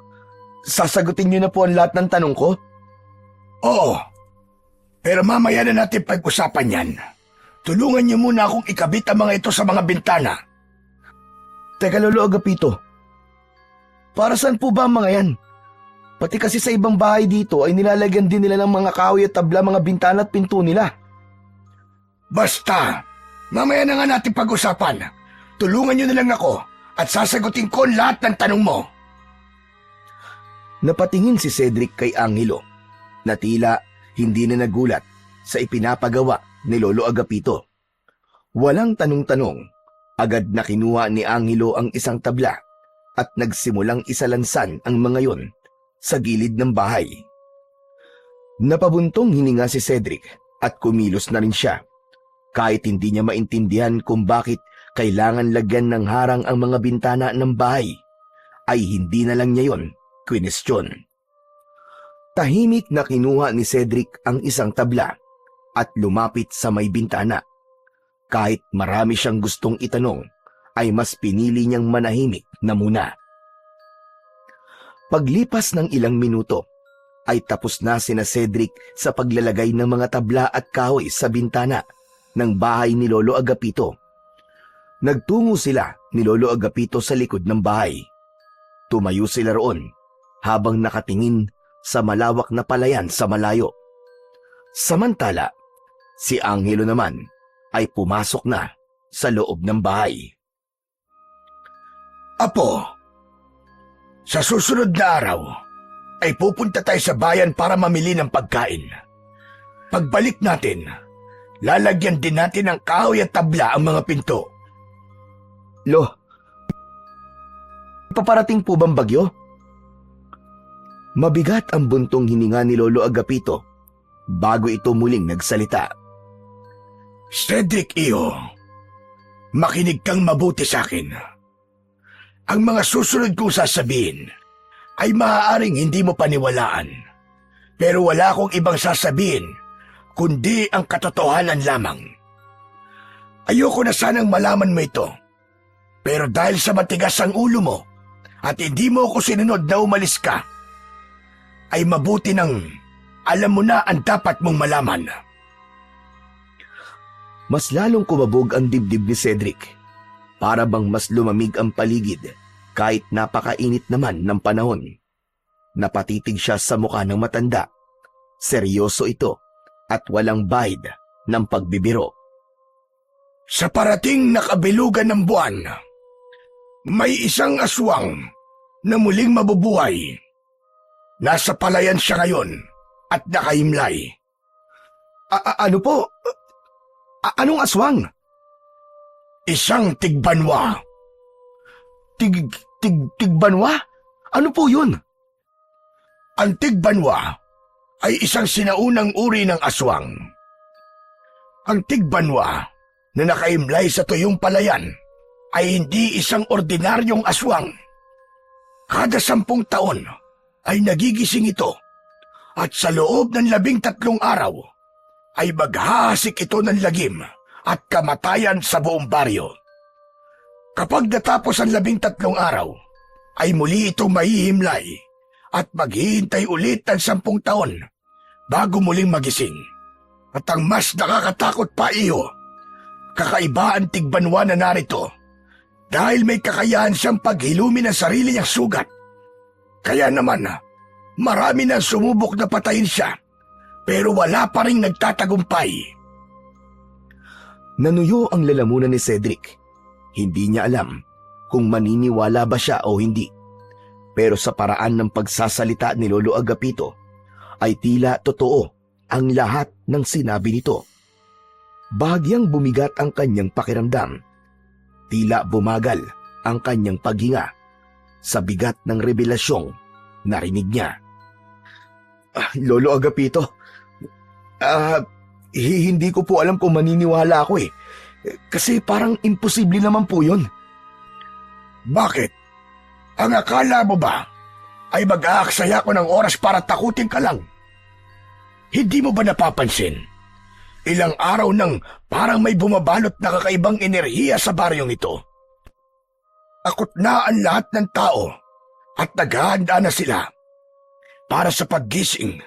A: sasagutin niyo na po ang lahat ng tanong ko?
B: Oo, pero mamaya na natin pag-usapan yan. Tulungan niyo muna akong ikabit ang mga ito sa mga bintana.
A: Teka, Lolo Agapito, para saan po ba ang mga yan? Pati kasi sa ibang bahay dito ay nilalagyan din nila ng mga kahoy at tabla, mga bintana at pinto nila.
B: Basta, mamaya na nga natin pag-usapan. Tulungan niyo na lang ako at sasagutin ko lahat ng tanong mo.
A: Napatingin si Cedric kay Angelo na tila hindi na nagulat sa ipinapagawa ni Lolo Agapito. Walang tanong-tanong, agad na kinuha ni Angelo ang isang tabla at nagsimulang isalansan ang mga yon sa gilid ng bahay. Napabuntong hininga si Cedric at kumilos na rin siya, kahit hindi niya maintindihan kung bakit kailangan lagyan ng harang ang mga bintana ng bahay, ay hindi na lang niya yon kwinestyon. Tahimik na kinuha ni Cedric ang isang tabla at lumapit sa may bintana. Kahit marami siyang gustong itanong, ay mas pinili niyang manahimik na muna. Paglipas ng ilang minuto, ay tapos na sina Cedric sa paglalagay ng mga tabla at kahoy sa bintana ng bahay ni Lolo Agapito. Nagtungo sila ni Lolo Agapito sa likod ng bahay. Tumayo sila roon habang nakatingin sa malawak na palayan sa malayo. Samantala, si Angelo naman ay pumasok na sa loob ng bahay.
B: Apo, sa susunod na araw ay pupunta tayo sa bayan para mamili ng pagkain. Pagbalik natin, lalagyan din natin ng kahoy at tabla ang mga pinto.
A: Lo, paparating po bang bagyo? Mabigat ang buntong hininga ni Lolo Agapito bago ito muling nagsalita.
B: Cedric, iyo, makinig kang mabuti sa akin. Ang mga susunod kong sasabihin ay maaaring hindi mo paniwalaan. Pero wala akong ibang sasabihin kundi ang katotohanan lamang. Ayoko na sanang malaman mo ito. Pero dahil sa matigas ang ulo mo at hindi mo ako sinunod na umalis ka, ay mabuti nang alam mo na ang dapat mong malaman.
A: Mas lalong kumabog ang dibdib ni Cedric. Para bang mas lumamig ang paligid kahit napakainit naman ng panahon. Napatitig siya sa mukha ng matanda. Seryoso ito at walang bahid ng pagbibiro.
B: Sa parating na kabilugan ng buwan, may isang aswang na muling mabubuhay. Nasa palayan siya ngayon at nakahimlay.
A: Ano po? Anong aswang?
B: Isang tigbanwa.
A: Tigbanwa? Ano po yun?
B: Ang tigbanwa ay isang sinaunang uri ng aswang. Ang tigbanwa na nakaimlay sa tuyong palayan ay hindi isang ordinaryong aswang. Kada 10 taon ay nagigising ito at sa loob ng 13 araw ay maghahasik ito ng lagim at kamatayan sa buong baryo. Kapag natapos ang 13 araw, ay muli itong mahihimlay at maghihintay ulit ng 10 taon bago muling magising. At ang mas nakakatakot pa iyo, kakaiba ang tigbanwa na narito dahil may kakayahan siyang paghilumi ng sarili niyang sugat. Kaya naman, marami nang sumubok na patayin siya pero wala pa rin nagtatagumpay.
A: Nanuyo ang lalamunan ni Cedric. Hindi niya alam kung maniniwala ba siya o hindi. Pero sa paraan ng pagsasalita ni Lolo Agapito, ay tila totoo ang lahat ng sinabi nito. Bahagyang bumigat ang kanyang pakiramdam. Tila bumagal ang kanyang paghinga sa bigat ng revelasyong narinig niya. Lolo Agapito, hindi ko po alam kung maniniwala ako eh. Kasi parang imposible naman po yun.
B: Bakit? Ang akala mo ba ay mag-aaksaya ko ng oras para takutin ka lang? Hindi mo ba napapansin? Ilang araw nang parang may bumabalot na kakaibang enerhiya sa baryong ito. Akot na ang lahat ng tao at naghahanda na sila para sa paggising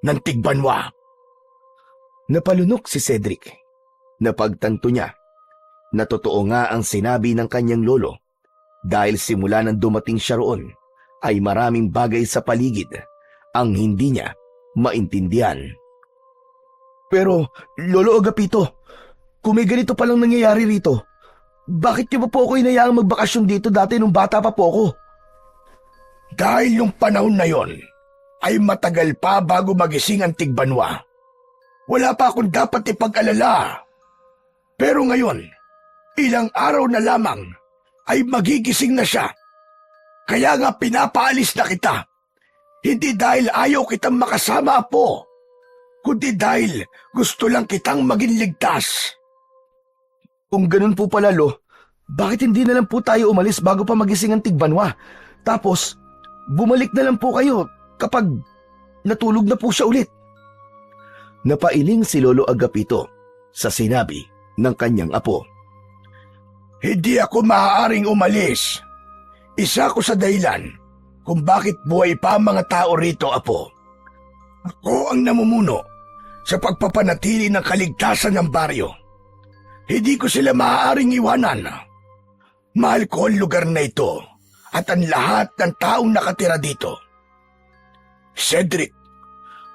B: ng tigbanwa.
A: Napalunok si Cedric. Napagtanto niya na totoo nga ang sinabi ng kanyang lolo dahil simula nang dumating siya roon ay maraming bagay sa paligid ang hindi niya maintindihan. Pero, Lolo Agapito, kung may ganito palang nangyayari rito, bakit niyo pa po ako inayaang magbakasyon dito dati nung bata pa po ako?
B: Dahil yung panahon na yon ay matagal pa bago magising ang tigbanwa. Wala pa akong dapat ipag-alala. Pero ngayon, ilang araw na lamang ay magigising na siya. Kaya nga pinapaalis na kita. Hindi dahil ayaw kitang makasama po, kundi dahil gusto lang kitang maging ligtas.
A: Kung ganun po pala, Lo, bakit hindi na lang po tayo umalis bago pa magising ang tigbanwa? Tapos, bumalik na lang po kayo kapag natulog na po siya ulit. Napailing si Lolo Agapito sa sinabi ng kanyang apo.
B: Hindi ako maaaring umalis. Isa ko sa dahilan kung bakit buhay pa ang mga tao rito, apo. Ako ang namumuno sa pagpapanatili ng kaligtasan ng baryo. Hindi ko sila maaaring iwanan. Mahal ko ang lugar na ito at ang lahat ng taong nakatira dito. Cedric,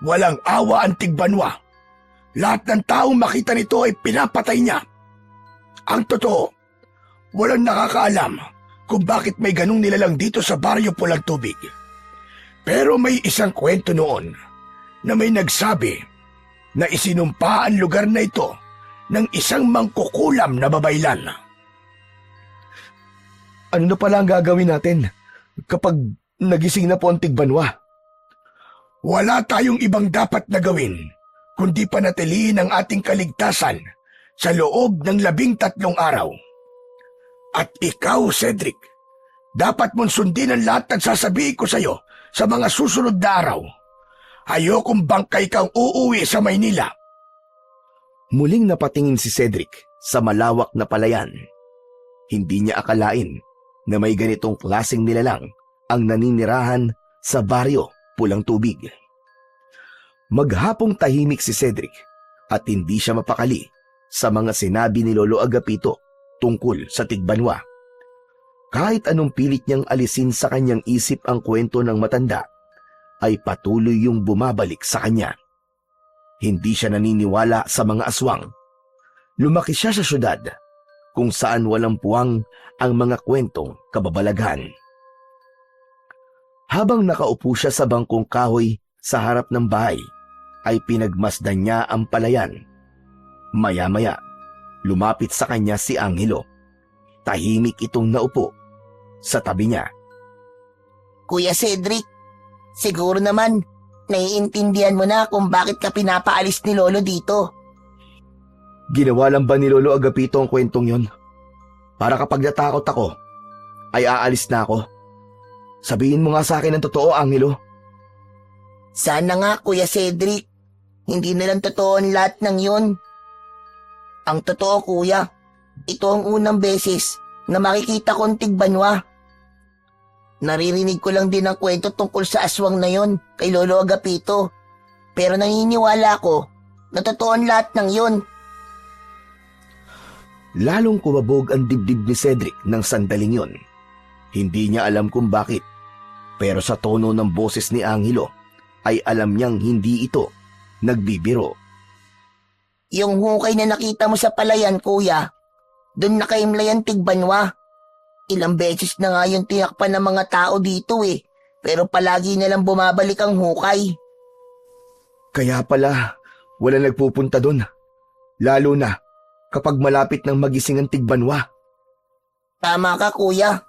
B: walang awa ang tigbanwa. Lahat ng taong makita nito ay pinapatay niya. Ang totoo, walang nakakaalam kung bakit may ganung nilalang dito sa baryo Pulang Tubig. Pero may isang kwento noon na may nagsabi na isinumpa ang lugar na ito ng isang mangkukulam na babaylan.
A: Ano na pala ang gagawin natin kapag nagising na po ang tigbanwa?
B: Wala tayong ibang dapat na gawin kundi panatilihin ang ating kaligtasan sa loob ng 13 araw. At ikaw, Cedric, dapat mong sundin ang lahat ng sasabihin ko sa iyo sa mga susunod na araw. Ayokong bangkay kang uuwi sa Maynila.
A: Muling napatingin si Cedric sa malawak na palayan. Hindi niya akalain na may ganitong klaseng nilalang ang naninirahan sa baryo Pulang Tubig. Maghapong tahimik si Cedric at hindi siya mapakali sa mga sinabi ni Lolo Agapito tungkol sa tigbanwa. Kahit anong pilit niyang alisin sa kanyang isip ang kwento ng matanda, ay patuloy yung bumabalik sa kanya. Hindi siya naniniwala sa mga aswang. Lumaki siya sa syudad, kung saan walang puwang ang mga kwentong kababalaghan. Habang nakaupo siya sa bangkong kahoy sa harap ng bahay, ay pinagmasdan niya ang palayan. Maya-maya, lumapit sa kanya si Angelo. Tahimik itong naupo sa tabi niya.
C: Kuya Cedric, siguro naman, naiintindihan mo na kung bakit ka pinapaalis ni Lolo dito.
A: Ginawa lang ba ni Lolo Agapito ang kwentong yon? Para kapag natakot ako, ay aalis na ako. Sabihin mo nga sa akin ang totoo, Angelo.
C: Sana nga, Kuya Cedric. Hindi na lang totoo ang lahat ng yun. Ang totoo, Kuya, ito ang unang beses na makikita kong tigbanwa. Naririnig ko lang din ang kwento tungkol sa aswang na yon kay Lolo Agapito. Pero naniniwala ko na totoo ang lahat ng yun.
A: Lalong kumabog ang dibdib ni Cedric ng sandaling yon. Hindi niya alam kung bakit, pero sa tono ng boses ni Angelo ay alam niyang hindi ito nagbibiro.
C: Yung hukay na nakita mo sa palayan, Kuya, doon nakaimlay ang tigbanwa. Ilang beses na nga yung tinakpan ng mga tao dito pero palagi na lang bumabalik ang hukay.
A: Kaya pala, wala nagpupunta doon. Lalo na kapag malapit ng magising ang tigbanwa.
C: Tama ka, Kuya.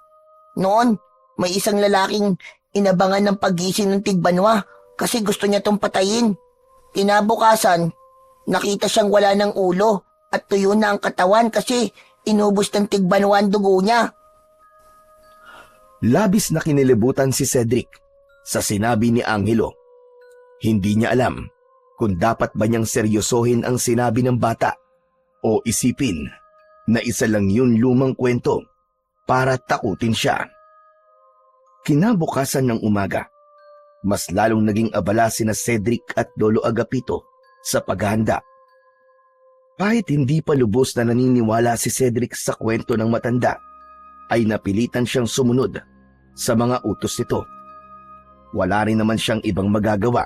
C: Noon, may isang lalaking inabangan ng paggising ng tigbanwa kasi gusto niya tong patayin. Kinabukasan, nakita siyang wala ng ulo at tuyo na ang katawan kasi inubos ng tigbanwa ang dugo niya.
A: Labis na kinilibutan si Cedric sa sinabi ni Angelo. Hindi niya alam kung dapat ba niyang seryosohin ang sinabi ng bata o isipin na isa lang yun lumang kwento para takutin siya. Kinabukasan ng umaga, mas lalong naging abala sina Cedric at Lolo Agapito sa paghahanda. Kahit hindi pa lubos na naniniwala si Cedric sa kwento ng matanda, ay napilitan siyang sumunod sa mga utos nito. Wala rin naman siyang ibang magagawa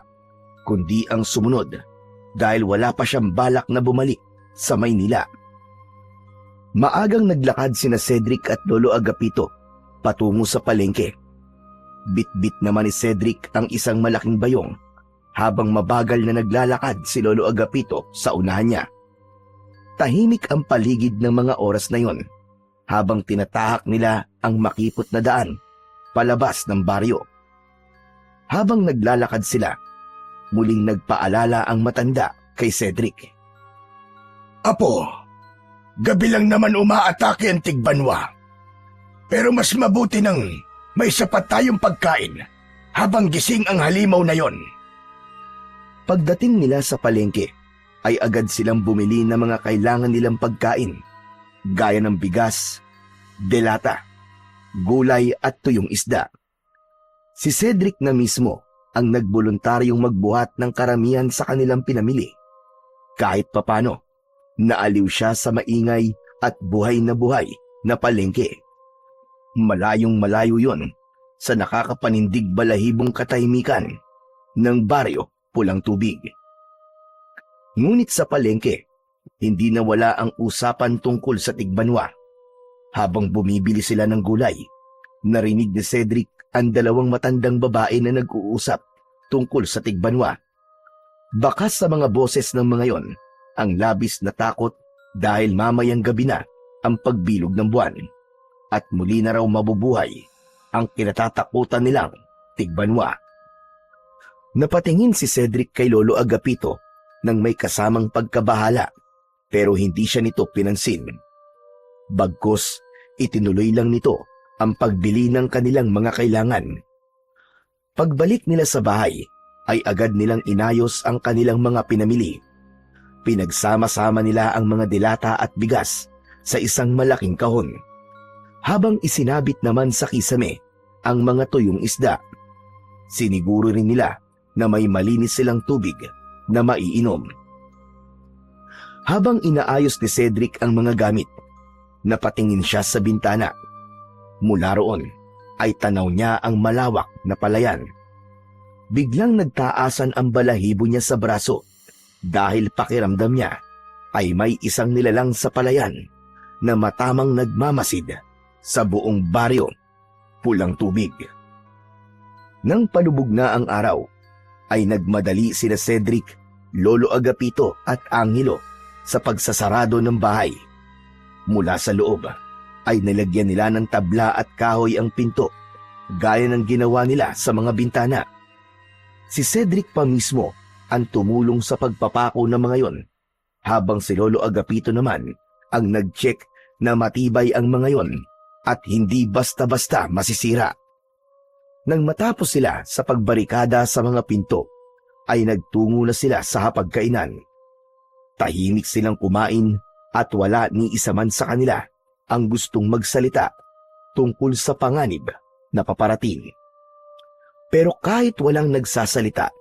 A: kundi ang sumunod dahil wala pa siyang balak na bumalik sa Maynila. Maagang naglakad sina Cedric at Lolo Agapito patungo sa palengke. Bit-bit naman ni Cedric ang isang malaking bayong habang mabagal na naglalakad si Lolo Agapito sa unahan niya. Tahimik ang paligid ng mga oras na yon habang tinatahak nila ang makipot na daan palabas ng baryo. Habang naglalakad sila, muling nagpaalala ang matanda kay Cedric.
B: Apo, gabi lang naman umaatake ang tigbanwa. Pero mas mabuti nang may sapat tayong pagkain habang gising ang halimaw na yon.
A: Pagdating nila sa palengke, ay agad silang bumili ng mga kailangan nilang pagkain, gaya ng bigas, delata, gulay at tuyong isda. Si Cedric na mismo ang nagboluntaryong magbuhat ng karamihan sa kanilang pinamili. Kahit papano, naaliw siya sa maingay at buhay na palengke. Malayong malayo yon sa nakakapanindig balahibong katahimikan ng baryo Pulang Tubig. Ngunit sa palengke, hindi nawala ang usapan tungkol sa tigbanwa. Habang bumibili sila ng gulay, narinig ni Cedric ang dalawang matandang babae na nag-uusap tungkol sa tigbanwa. Bakas sa mga boses ng mga yon ang labis na takot dahil mamayang gabi na ang pagbilog ng buwan at muli na raw mabubuhay ang kinatatakutan nilang tigbanwa. Napatingin si Cedric kay Lolo Agapito nang may kasamang pagkabahala pero hindi siya nito pinansin. Bagkus, itinuloy lang nito ang pagbili ng kanilang mga kailangan. Pagbalik nila sa bahay, ay agad nilang inayos ang kanilang mga pinamili. Pinagsama-sama nila ang mga delata at bigas sa isang malaking kahon. Habang isinabit naman sa kisame ang mga tuyong isda, siniguro rin nila na may malinis silang tubig na maiinom. Habang inaayos ni Cedric ang mga gamit, napatingin siya sa bintana. Mula roon ay tanaw niya ang malawak na palayan. Biglang nagtaasan ang balahibo niya sa braso dahil pakiramdam niya ay may isang nilalang sa palayan na matamang nagmamasid sa buong baryo Pulang Tubig. Nang palubog na ang araw, ay nagmadali sina Cedric, Lolo Agapito at Angelo sa pagsasarado ng bahay. Mula sa loob ay nilagyan nila ng tabla at kahoy ang pinto, gaya ng ginawa nila sa mga bintana. Si Cedric pa mismo ang tumulong sa pagpapako ng mga yon, habang si Lolo Agapito naman ang nag-check na matibay ang mga yon at hindi basta-basta masisira. Nang matapos sila sa pagbarikada sa mga pinto, ay nagtungo na sila sa hapagkainan. Tahimik silang kumain at wala ni isa man sa kanila ang gustong magsalita tungkol sa panganib na paparating. Pero kahit walang nagsasalita,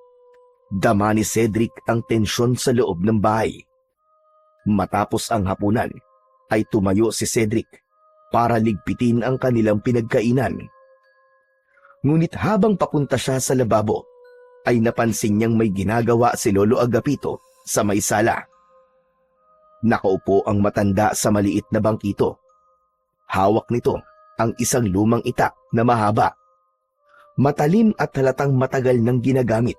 A: dama ni Cedric ang tensyon sa loob ng bahay. Matapos ang hapunan, ay tumayo si Cedric para ligpitin ang kanilang pinagkainan. Ngunit habang papunta siya sa lababo, ay napansin niyang may ginagawa si Lolo Agapito sa may sala. Nakaupo ang matanda sa maliit na bangkito. Hawak nito ang isang lumang itak na mahaba. Matalim at halatang matagal nang ginagamit.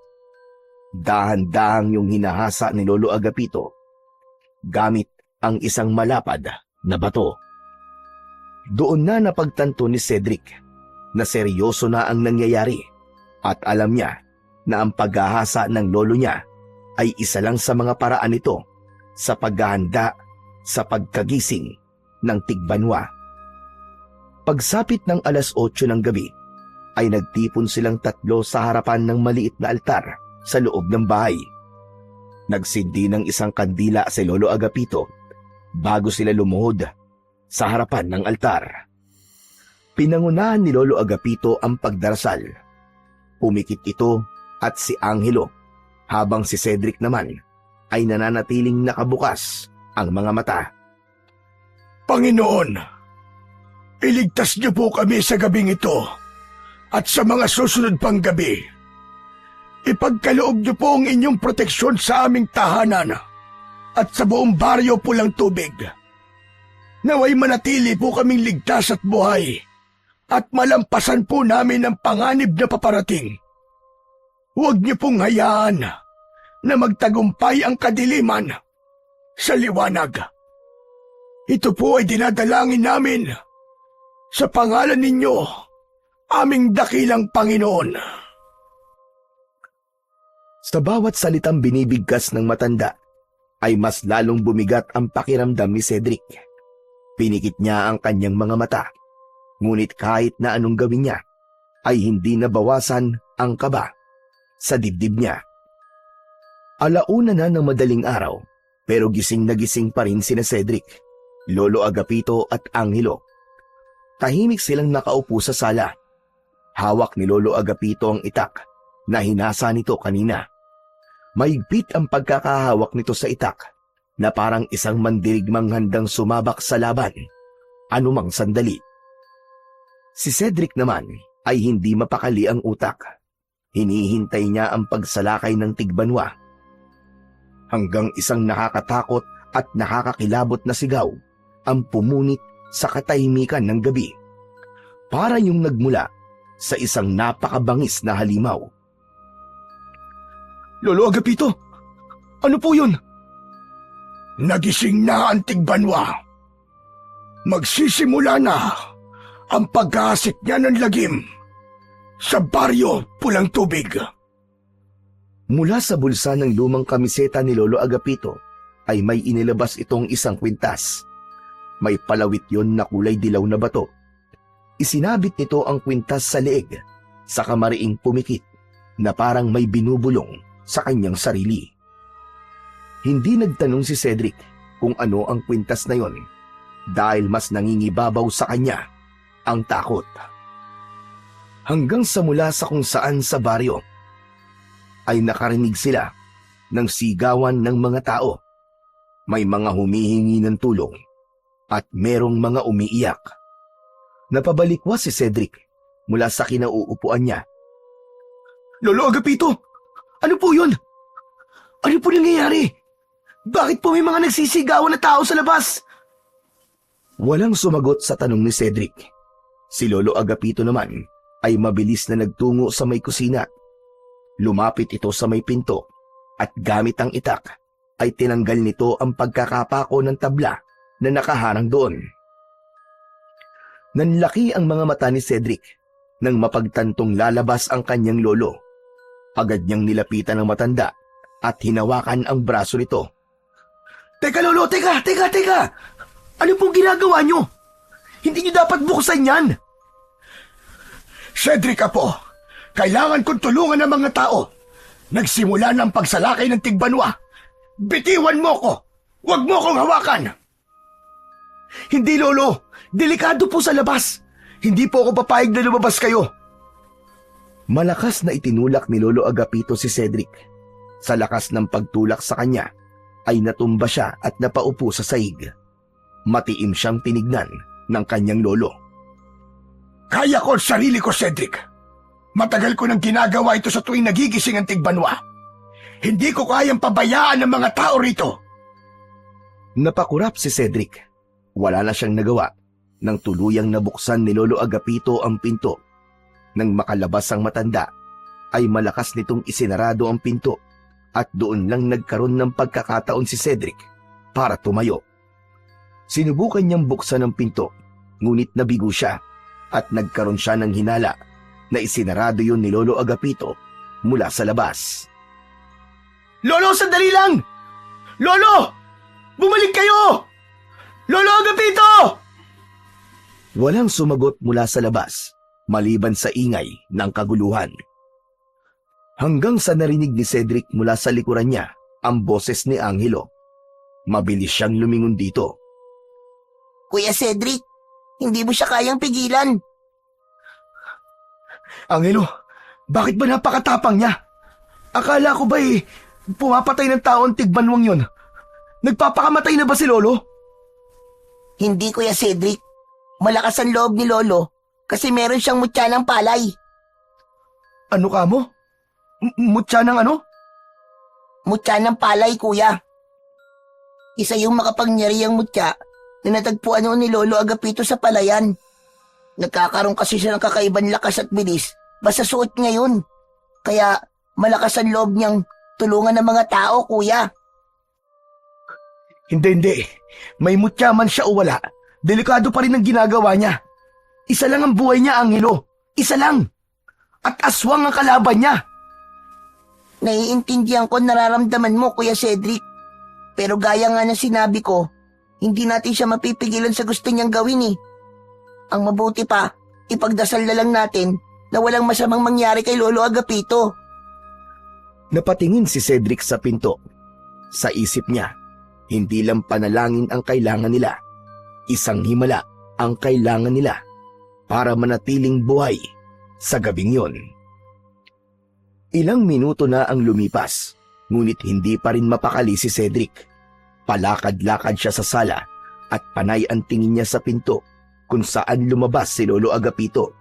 A: Dahan-dahang yung hinahasa ni Lolo Agapito gamit ang isang malapad na bato. Doon na napagtanto ni Cedric na seryoso na ang nangyayari at alam niya na ang paghahasa ng lolo niya ay isa lang sa mga paraan nito sa paghahanda sa pagkagising ng Tigbanwa. Pagsapit ng alas 8 ng gabi, ay nagtipon silang tatlo sa harapan ng maliit na altar sa loob ng bahay. Nagsindi ng isang kandila si Lolo Agapito bago sila lumuhod sa harapan ng altar. Pinangunahan ni Lolo Agapito ang pagdarasal. Pumikit ito at si Angelo, habang si Cedric naman ay nananatiling nakabukas ang mga mata.
B: Panginoon, iligtas niyo po kami sa gabing ito at sa mga susunod pang gabi. Ipagkaloob niyo po ang inyong proteksyon sa aming tahanan at sa buong baryo Pulang Tubig. Naway manatili po kaming ligtas at buhay at malampasan po namin ang panganib na paparating. Huwag niyo pong hayaan na magtagumpay ang kadiliman sa liwanag. Ito po ay dinadalangin namin sa pangalan ninyo, aming dakilang Panginoon.
A: Sa bawat salitang binibigkas ng matanda, ay mas lalong bumigat ang pakiramdam ni Cedric. Pinikit niya ang kanyang mga mata, ngunit kahit na anong gawin niya, ay hindi nabawasan ang kaba sa dibdib niya. Alauna na ng madaling araw, pero gising na gising pa rin sina Cedric, Lolo Agapito at Angelo. Tahimik silang nakaupo sa sala. Hawak ni Lolo Agapito ang itak na hinasa nito kanina. Mahigpit ang pagkakahawak nito sa itak na parang isang mandirigmang handang sumabak sa laban, anumang sandali. Si Cedric naman ay hindi mapakali ang utak. Hinihintay niya ang pagsalakay ng Tigbanwa. Hanggang isang nakakatakot at nakakakilabot na sigaw ang pumunit sa katahimikan ng gabi. Para yung nagmula sa isang napakabangis na halimaw.
B: Lolo Agapito, ano po yun? Nagising na ang Tigbanwa. Magsisimula na ang paghahasik niya ng lagim sa baryo Pulang Tubig.
A: Mula sa bulsa ng lumang kamiseta ni Lolo Agapito ay may inilabas itong isang kwintas. May palawit yon na kulay dilaw na bato. Isinabit nito ang kwintas sa leeg, sa kamariing pumikit na parang may binubulong sa kanyang sarili. Hindi nagtanong si Cedric kung ano ang kwintas na yon dahil mas nangingibabaw sa kanya ang takot. Hanggang sa mula sa kung saan sa baryo ay nakarinig sila ng sigawan ng mga tao. May mga humihingi ng tulong at merong mga umiiyak. Napabalikwas si Cedric mula sa kinauupuan niya.
B: Lolo Agapito, ano po yun? Ano po nangyayari? Bakit po may mga nagsisigawan na tao sa labas?
A: Walang sumagot sa tanong ni Cedric. Si Lolo Agapito naman ay mabilis na nagtungo sa may kusina. Lumapit ito sa may pinto at gamit ang itak ay tinanggal nito ang pagkakapako ng tabla na nakaharang doon. Nanlaki ang mga mata ni Cedric nang mapagtantong lalabas ang kanyang lolo. Agad niyang nilapitan ang matanda at hinawakan ang braso nito.
B: Teka lolo, teka! Ano pong ginagawa nyo? Hindi nyo dapat buksan yan! Cedric apo, kailangan kong tulungan ng mga tao. Nagsimula ng pagsalakay ng tigbanwa. Bitiwan mo ko! Huwag mo kong hawakan! Hindi lolo, delikado po sa labas. Hindi po ako papayag na lumabas kayo.
A: Malakas na itinulak ni Lolo Agapito si Cedric. Sa lakas ng pagtulak sa kanya, ay natumba siya at napaupo sa saig. Matiim siyang tinignan ng kanyang lolo.
B: Kaya ko ang sarili ko, Cedric. Matagal ko nang ginagawa ito sa tuwing nagigising ang tigbanwa. Hindi ko kayang pabayaan ng mga tao rito.
A: Napakurap si Cedric. Wala na siyang nagawa nang tuluyang nabuksan ni Lolo Agapito ang pinto. Nang makalabas ang matanda, ay malakas nitong isinarado ang pinto at doon lang nagkaroon ng pagkakataon si Cedric para tumayo. Sinubukan niyang buksan ang pinto, ngunit nabigo siya at nagkaroon siya ng hinala na isinarado yun ni Lolo Agapito mula sa labas.
B: Lolo, sandali lang! Lolo! Bumalik kayo! Lolo Agapito!
A: Walang sumagot mula sa labas, maliban sa ingay ng kaguluhan. Hanggang sa narinig ni Cedric mula sa likuran niya ang boses ni Angelo. Mabilis siyang lumingon dito.
C: Kuya Cedric, hindi mo siya kayang pigilan.
B: Angelo, bakit ba napakatapang niya? Akala ko ba pumapatay ng tao ang tigbanwang yun? Nagpapakamatay na ba si Lolo?
C: Hindi, Kuya Cedric. Malakas ang loob ni Lolo kasi meron siyang mutya ng palay.
B: Ano ka mo? Mutya ng ano?
C: Mutya ng palay, Kuya. Isa yung makapangyarihang mutya na natagpuan noon ni Lolo Agapito sa palayan. Nagkakaroon kasi siya ng kakaibang lakas at bilis basta suot niya yun. Kaya malakas ang loob niyang tulungan ng mga tao, Kuya.
B: Hindi. May mutya man siya o wala, delikado pa rin ang ginagawa niya. Isa lang ang buhay niya, Angelo. Isa lang. At aswang ang kalaban niya.
C: Naiintindihan ko nararamdaman mo, Kuya Cedric. Pero gaya nga na sinabi ko, hindi natin siya mapipigilan sa gusto niyang gawin eh. Ang mabuti pa, ipagdasal na lang natin na walang masamang mangyari kay Lolo Agapito.
A: Napatingin si Cedric sa pinto. Sa isip niya, hindi lang panalangin ang kailangan nila. Isang himala ang kailangan nila para manatiling buhay sa gabing yon. Ilang minuto na ang lumipas, ngunit hindi pa rin mapakali si Cedric. Palakad-lakad siya sa sala at panay ang tingin niya sa pinto kung saan lumabas si Lolo Agapito.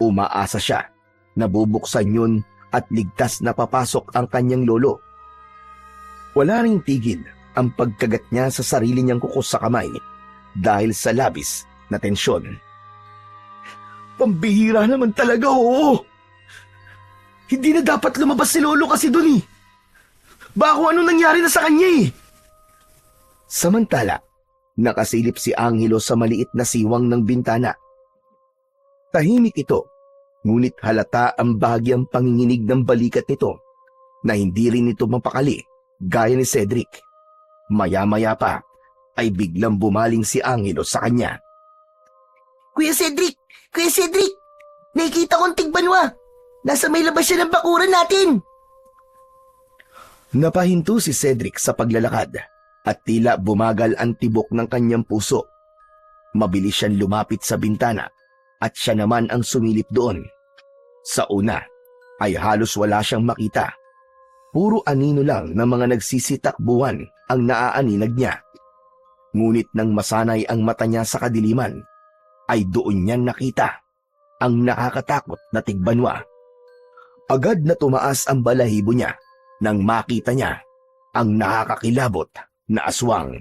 A: Umaasa siya na bubuksan yun at ligtas na papasok ang kanyang lolo. Wala ring tigil ang pagkagat niya sa sarili niyang kuko sa kamay dahil sa labis na tensyon.
B: Pambihira naman talaga, oo. Hindi na dapat lumabas si Lolo kasi dun eh. Baka ano nangyari na sa kanya eh.
A: Samantala, nakasilip si Angelo sa maliit na siwang ng bintana. Tahimik ito, ngunit halata ang bahagyang panginginig ng balikat nito na hindi rin ito mapakali gaya ni Cedric. Maya-maya pa ay biglang bumaling si Angelo sa kanya.
C: Kuya Cedric! Nakikita kong tigbanwa! Nasa may labas siya ng bakuran natin!
A: Napahinto si Cedric sa paglalakad at tila bumagal ang tibok ng kanyang puso. Mabilis siyang lumapit sa bintana at siya naman ang sumilip doon. Sa una ay halos wala siyang makita. Puro anino lang ng mga nagsisitakbuhan ang naaaninag niya. Ngunit nang masanay ang mata niya sa kadiliman, ay doon niya nakita ang nakakatakot na tigbanwa. Agad na tumaas ang balahibo niya nang makita niya ang nakakakilabot na aswang.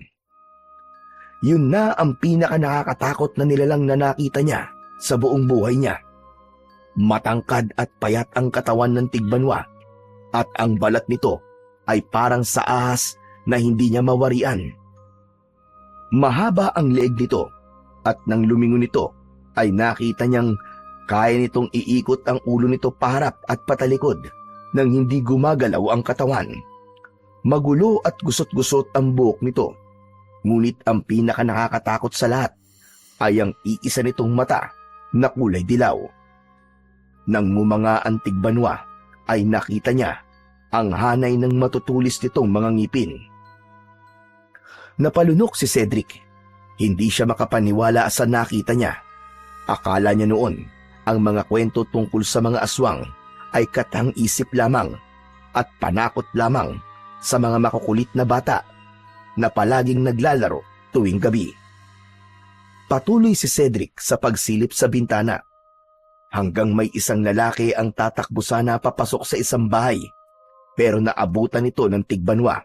A: Yun na ang pinaka nakakatakot na nilalang na nakita niya sa buong buhay niya. Matangkad at payat ang katawan ng tigbanwa at ang balat nito ay parang sa ahas na hindi niya mawarian. Mahaba ang leeg nito at nang lumingon nito ay nakita niyang kaya nitong iikot ang ulo nito paharap at patalikod nang hindi gumagalaw ang katawan. Magulo at gusot-gusot ang buhok nito, ngunit ang pinaka nakakatakot sa lahat ay ang iisa nitong mata na kulay dilaw. Nang ngumanga ang tigbanwa ay nakita niya ang hanay ng matutulis nitong mga ngipin. Napalunok si Cedric. Hindi siya makapaniwala sa nakita niya. Akala niya noon ang mga kwento tungkol sa mga aswang ay katang-isip lamang at panakot lamang sa mga makukulit na bata na palaging naglalaro tuwing gabi. Patuloy si Cedric sa pagsilip sa bintana hanggang may isang lalaki ang tatakbo sana papasok sa isang bahay, pero naabutan ito ng tigbanwa.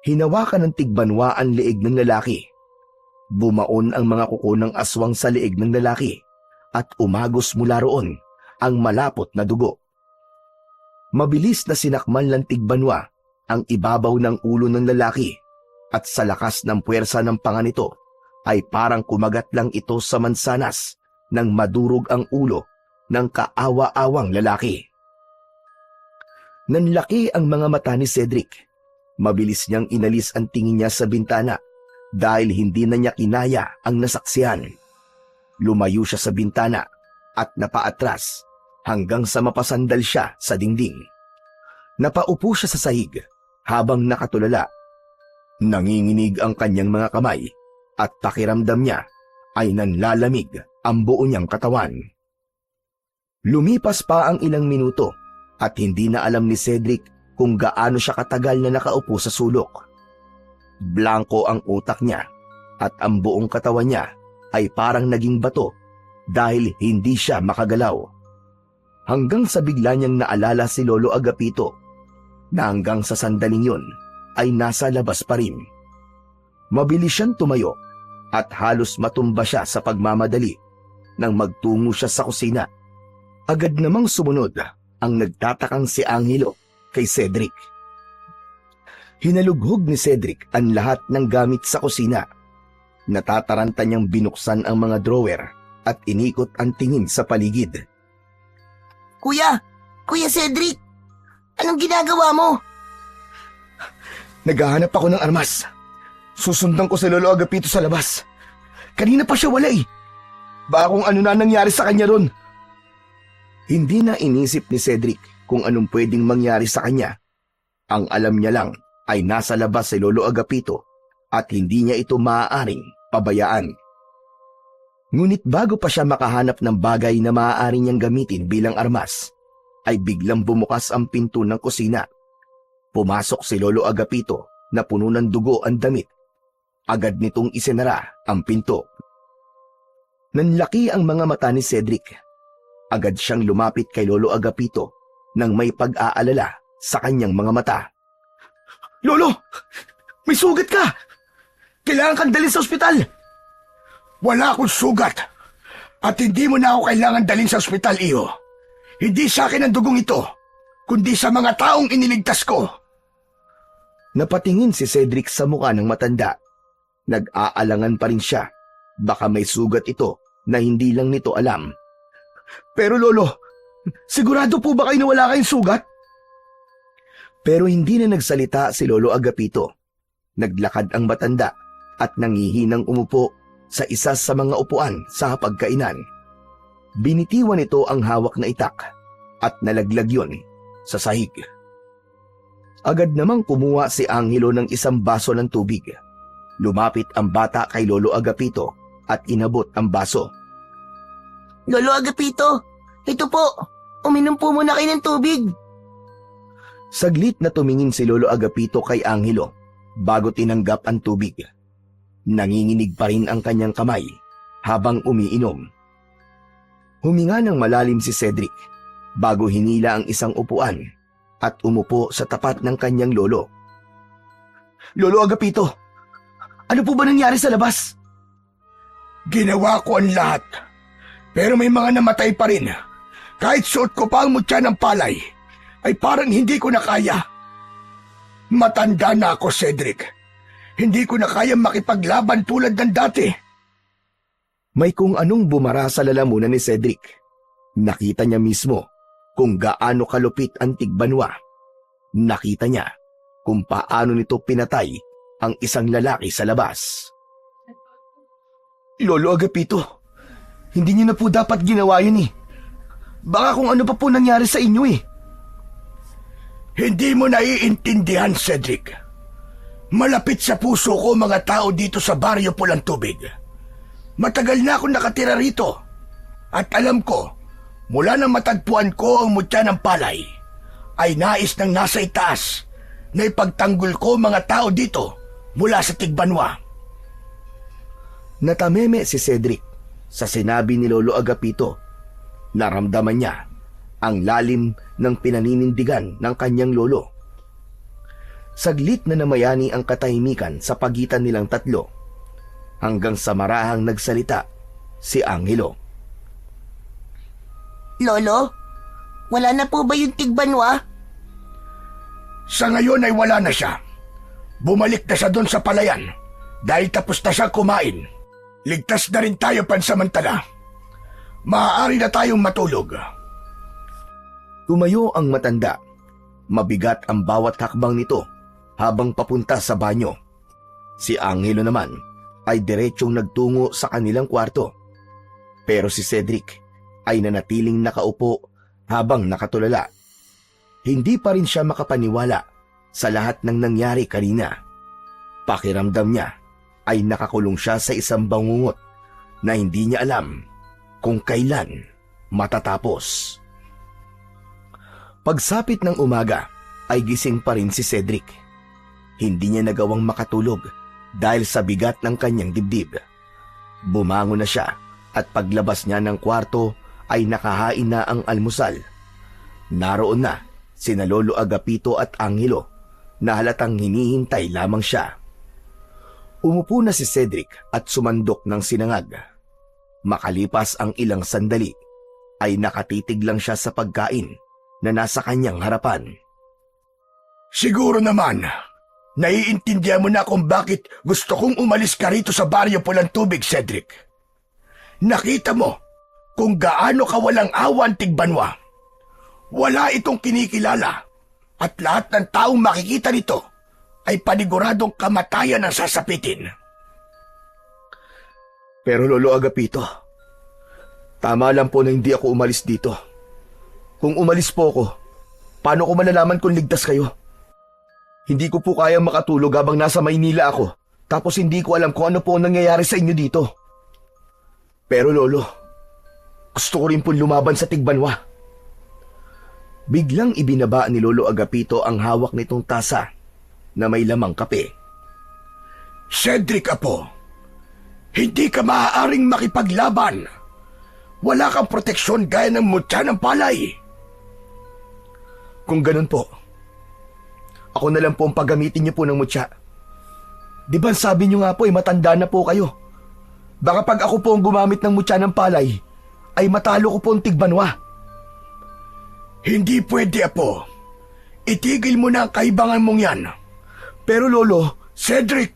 A: Hinawakan ng tigbanwa ang leeg ng lalaki. Bumaon ang mga kuko ng aswang sa leeg ng lalaki at umagos mula roon ang malapot na dugo. Mabilis na sinakmal ng tigbanwa ang ibabaw ng ulo ng lalaki at sa lakas ng puwersa ng panga nito ay parang kumagat lang ito sa mansanas nang madurog ang ulo ng kaawa-awang lalaki. Nanlaki ang mga mata ni Cedric. Mabilis niyang inalis ang tingin niya sa bintana dahil hindi na niya kinaya ang nasaksihan. Lumayo siya sa bintana at napaatras hanggang sa mapasandal siya sa dingding. Napaupo siya sa sahig habang nakatulala. Nanginginig ang kanyang mga kamay at pakiramdam niya ay nanlalamig ang buo niyang katawan. Lumipas pa ang ilang minuto at hindi na alam ni Cedric kung gaano siya katagal na nakaupo sa sulok. Blanko ang utak niya at ang buong katawan niya ay parang naging bato dahil hindi siya makagalaw. Hanggang sa bigla niyang naalala si Lolo Agapito na hanggang sa sandaling yun ay nasa labas pa rin. Mabilis siyang tumayo at halos matumba siya sa pagmamadali nang magtungo siya sa kusina. Agad namang sumunod ang nagtatakang si Angelo kay Cedric. Hinalughog ni Cedric ang lahat ng gamit sa kusina. Natataranta niyang binuksan ang mga drawer at inikot ang tingin sa paligid.
C: Kuya! Kuya Cedric! Anong ginagawa mo?
B: Naghahanap ako ng armas. Susundan ko si Lolo Agapito sa labas. Kanina pa siya wala eh. Baka kung ano na nangyari sa kanya ron.
A: Hindi na inisip ni Cedric kung anong pwedeng mangyari sa kanya. Ang alam niya lang ay nasa labas si Lolo Agapito at hindi niya ito maaaring pabayaan. Ngunit bago pa siya makahanap ng bagay na maaari niyang gamitin bilang armas, ay biglang bumukas ang pinto ng kusina. Pumasok si Lolo Agapito na puno ng dugo ang damit. Agad nitong isinara ang pinto. Nanlaki ang mga mata ni Cedric. Agad siyang lumapit kay Lolo Agapito nang may pag-aalala sa kanyang mga mata.
B: Lolo! May sugat ka! Kailangan kang dalhin sa ospital! Wala akong sugat at hindi mo na ako kailangan dalhin sa ospital, iyo. Hindi sa akin ang dugong ito, kundi sa mga taong iniligtas ko.
A: Napatingin si Cedric sa mukha ng matanda. Nag-aalangan pa rin siya. Baka may sugat ito na hindi lang nito alam.
B: Pero Lolo, sigurado po ba kayo na wala kayong sugat?
A: Pero hindi na nagsalita si Lolo Agapito. Naglakad ang matanda at nangihinang umupo sa isa sa mga upuan sa hapagkainan. Binitiwan nito ang hawak na itak at nalaglag yun sa sahig. Agad namang kumuha si Angelo ng isang baso ng tubig. Lumapit ang bata kay Lolo Agapito at inabot ang baso.
C: Lolo Agapito, ito po. Uminom po muna kayo ng tubig.
A: Saglit na tumingin si Lolo Agapito kay Angelo bago tinanggap ang tubig. Nanginginig pa rin ang kanyang kamay habang umiinom. Huminga ng malalim si Cedric bago hinila ang isang upuan at umupo sa tapat ng kanyang lolo.
B: Lolo Agapito, ano po ba nangyari sa labas? Ginawa ko ang lahat, pero may mga namatay pa rin Kahit suot ko pa ang mutya ng palay, ay parang hindi ko na kaya. Matanda na ako, Cedric. Hindi ko na kaya makipaglaban tulad ng dati.
A: May kung anong bumara sa lalamunan ni Cedric. Nakita niya mismo kung gaano kalupit ang tigbanwa. Nakita niya kung paano nito pinatay ang isang lalaki sa labas. Lolo Agapito, hindi niyo na po dapat ginawa yun eh. Baka kung ano pa po nangyari sa inyo eh.
B: Hindi mo naiintindihan, Cedric. Malapit sa puso ko mga tao dito sa Baryo Pulang Tubig. Matagal na akong nakatira rito. At alam ko, mula nang matagpuan ko ang mutya ng palay, ay nais nang nasa itaas na ipagtanggol ko mga tao dito mula sa Tigbanwa.
A: Natameme si Cedric sa sinabi ni Lolo Agapito. Naramdaman niya ang lalim ng pinaninindigan ng kanyang lolo. Saglit na namayani ang katahimikan sa pagitan nilang tatlo hanggang sa marahang nagsalita si Angelo.
C: Lolo, wala na po ba yung Tigbanwa?
B: Sa ngayon ay wala na siya. Bumalik na siya doon sa palayan dahil tapos na siya kumain. Ligtas na rin tayo pansamantala. Maaari na tayong matulog.
A: Tumayo ang matanda. Mabigat ang bawat hakbang nito habang papunta sa banyo. Si Angelo naman ay diretsyong nagtungo sa kanilang kwarto. Pero si Cedric ay nanatiling nakaupo habang nakatulala. Hindi pa rin siya makapaniwala sa lahat ng nangyari kanina. Pakiramdam niya ay nakakulong siya sa isang bangungot na hindi niya alam kung kailan matatapos. Pagsapit ng umaga ay gising pa rin si Cedric. Hindi niya nagawang makatulog dahil sa bigat ng kanyang dibdib. Bumangon na siya at paglabas niya ng kwarto ay nakahain na ang almusal. Naroon na sina Lolo Agapito at Angelo na halatang hinihintay lamang siya. Umupo na si Cedric at sumandok ng sinangag. Makalipas ang ilang sandali, ay nakatitig lang siya sa pagkain na nasa kanyang harapan.
B: Siguro naman, naiintindihan mo na kung bakit gusto kong umalis ka rito sa Baryo Pulang Tubig, Cedric. Nakita mo kung gaano kawalang awa ang Tigbanwa. Wala itong kinikilala at lahat ng taong makikita nito ay paniguradong kamatayan ang sasapitin.
A: Pero Lolo Agapito, tama lang po na hindi ako umalis dito. Kung umalis po ako, paano ko malalaman kung ligtas kayo? Hindi ko po kayang makatulog habang nasa Maynila ako, tapos hindi ko alam kung ano po ang nangyayari sa inyo dito. Pero Lolo, gusto ko rin po lumaban sa Tigbanwa. Biglang ibinaba ni Lolo Agapito ang hawak nitong tasa na may lamang kape.
B: Cedric Apo, hindi ka maaaring makipaglaban. Wala kang proteksyon gaya ng mutya ng palay.
A: Kung ganun po, ako na lang po ang paggamitin niyo po ng mutya. Di ba sabi niyo nga po matanda na po kayo? Baka pag ako po ang gumamit ng mutya ng palay, ay matalo ko po ang Tigbanwa.
B: Hindi pwede, Apo. Itigil mo na ang kaibangan mong yan.
A: Pero Lolo,
B: Cedric,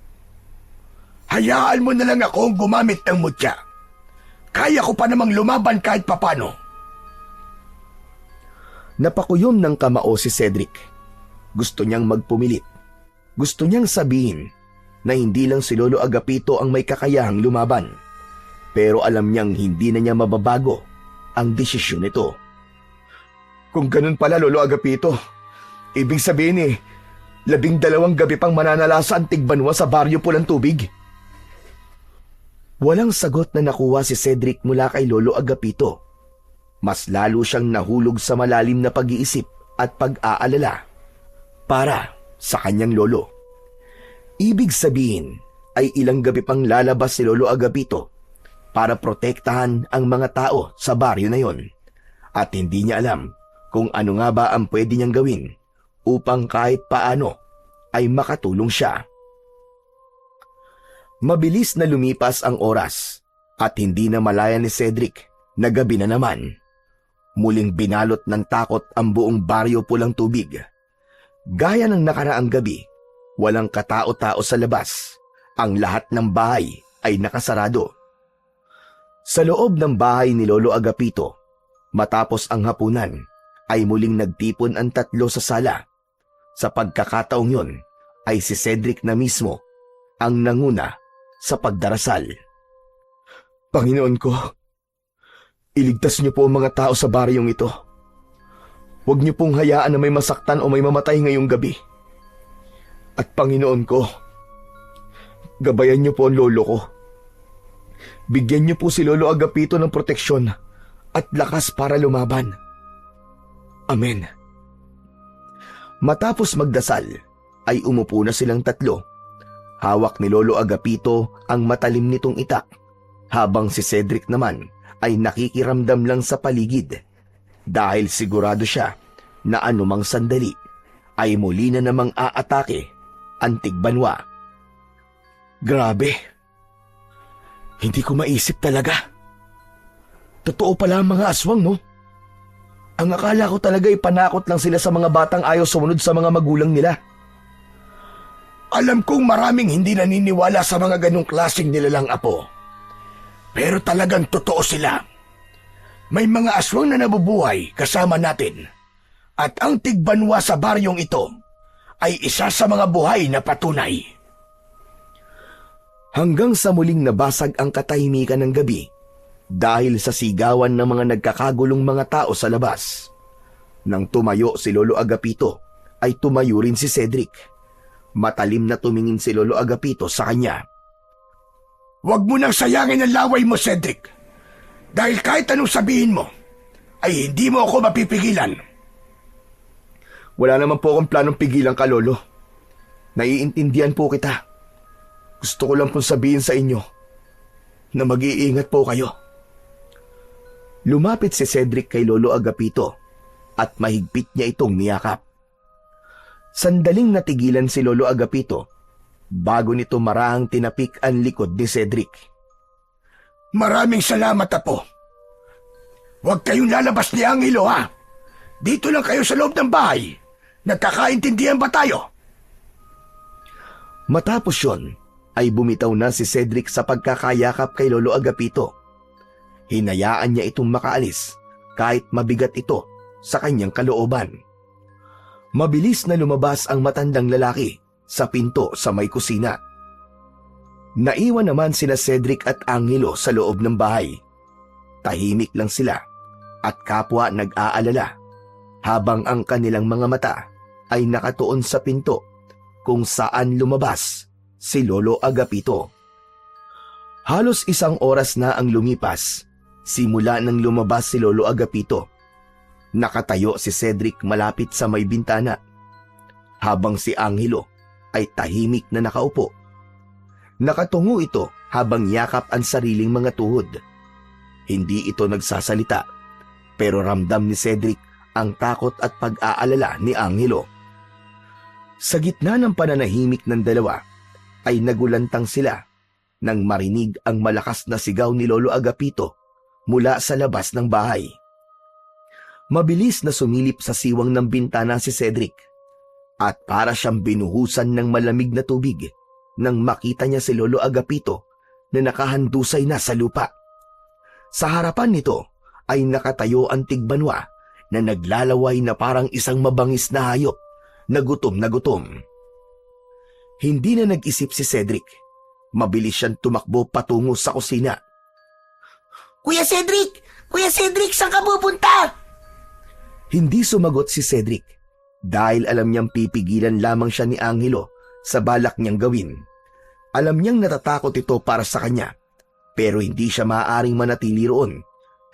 B: hayaan mo na lang ako gumamit ng mutya. Kaya ko pa namang lumaban kahit papano.
A: napakuyom ng kamao si Cedric. Gusto niyang magpumilit. Gusto niyang sabihin na hindi lang si Lolo Agapito ang may kakayahang lumaban. Pero alam niyang hindi na niya mababago ang desisyon nito. Kung ganun pala, Lolo Agapito, ibig sabihin 12 gabi pang mananalasa ang Tigbanwa sa Baryo Pulang Tubig. Walang sagot na nakuha si Cedric mula kay Lolo Agapito. Mas lalo siyang nahulog sa malalim na pag-iisip at pag-aalala para sa kanyang lolo. Ibig sabihin ay ilang gabi pang lalabas si Lolo Agapito para protektahan ang mga tao sa baryo na yon. At hindi niya alam kung ano nga ba ang pwede niyang gawin upang kahit paano ay makatulong siya. Mabilis na lumipas ang oras at hindi na malaya ni Cedric na gabi na naman. Muling binalot ng takot ang buong baryo pulang tubig. Gaya ng nakaraang gabi, walang katao-tao sa labas. Ang lahat ng bahay ay nakasarado. Sa loob ng bahay ni Lolo Agapito, matapos ang hapunan, ay muling nagtipon ang tatlo sa sala. Sa pagkakataong yon, ay si Cedric na mismo ang nanguna sa pagdarasal. Panginoon ko, iligtas niyo po ang mga tao sa baryong ito. Huwag niyo pong hayaan na may masaktan o may mamatay ngayong gabi. At Panginoon ko, gabayan niyo po ang lolo ko. Bigyan niyo po si Lolo Agapito ng proteksyon at lakas para lumaban. Amen. Matapos magdasal, ay umupo na silang tatlo. Hawak ni Lolo Agapito ang matalim nitong itak, habang si Cedric naman ay nakikiramdam lang sa paligid dahil sigurado siya na anumang sandali ay muli na namang aatake ang Tigbanwa. Grabe! Hindi ko maisip talaga. Totoo pala ang mga aswang, no? Ang akala ko talaga ay panakot lang sila sa mga batang ayaw sumunod sa mga magulang nila.
B: Alam kong maraming hindi naniniwala sa mga ganong klaseng nilalang apo. Pero talagang totoo sila. May mga aswang na nabubuhay kasama natin. At ang Tigbanwa sa baryong ito ay isa sa mga buhay na patunay.
A: Hanggang sa muling nabasag ang katahimikan ng gabi dahil sa sigawan ng mga nagkakagulong mga tao sa labas. Nang tumayo si Lolo Agapito, ay tumayo rin si Cedric. Matalim na tumingin si Lolo Agapito sa kanya.
B: Huwag mo nang sayangin ang laway mo, Cedric. Dahil kahit anong sabihin mo, ay hindi mo ako mapipigilan.
A: Wala naman po akong planong pigilan ka, Lolo. Naiintindihan po kita. Gusto ko lang pong sabihin sa inyo na mag-iingat po kayo. Lumapit si Cedric kay Lolo Agapito at mahigpit niya itong niyakap. Sandaling natigilan si Lolo Agapito bago nito marahang tinapik ang likod ni Cedric.
B: Maraming salamat, apo. Huwag kayong lalabas ni Angelo, ha? Dito lang kayo sa loob ng bahay. Nagkakaintindihan ba tayo?
A: Matapos yon, ay bumitaw na si Cedric sa pagkakayakap kay Lolo Agapito. Hinayaan niya itong makaalis kahit mabigat ito sa kanyang kalooban. Mabilis na lumabas ang matandang lalaki sa pinto sa may kusina. Naiwan naman sina Cedric at Angelo sa loob ng bahay. Tahimik lang sila at kapwa nag-aalala habang ang kanilang mga mata ay nakatuon sa pinto kung saan lumabas si Lolo Agapito. Halos 1 oras na ang lumipas simula nang lumabas si Lolo Agapito. Nakatayo si Cedric malapit sa may bintana, habang si Angelo ay tahimik na nakaupo. Nakatungo ito habang yakap ang sariling mga tuhod. Hindi ito nagsasalita, pero ramdam ni Cedric ang takot at pag-aalala ni Angelo. Sa gitna ng pananahimik ng dalawa, ay nagulantang sila nang marinig ang malakas na sigaw ni Lolo Agapito mula sa labas ng bahay. Mabilis na sumilip sa siwang ng bintana si Cedric at para siyang binuhusan ng malamig na tubig nang makita niya si Lolo Agapito na nakahandusay na sa lupa. Sa harapan nito ay nakatayo ang Tigbanwa na naglalaway na parang isang mabangis na hayop na gutom na gutom. Hindi na nag-isip si Cedric. Mabilis siyang tumakbo patungo sa kusina.
C: Kuya Cedric! Kuya Cedric, saan ka pupunta?
A: Hindi sumagot si Cedric dahil alam niyang pipigilan lamang siya ni Angelo sa balak niyang gawin. Alam niyang natatakot ito para sa kanya, pero hindi siya maaaring manatili roon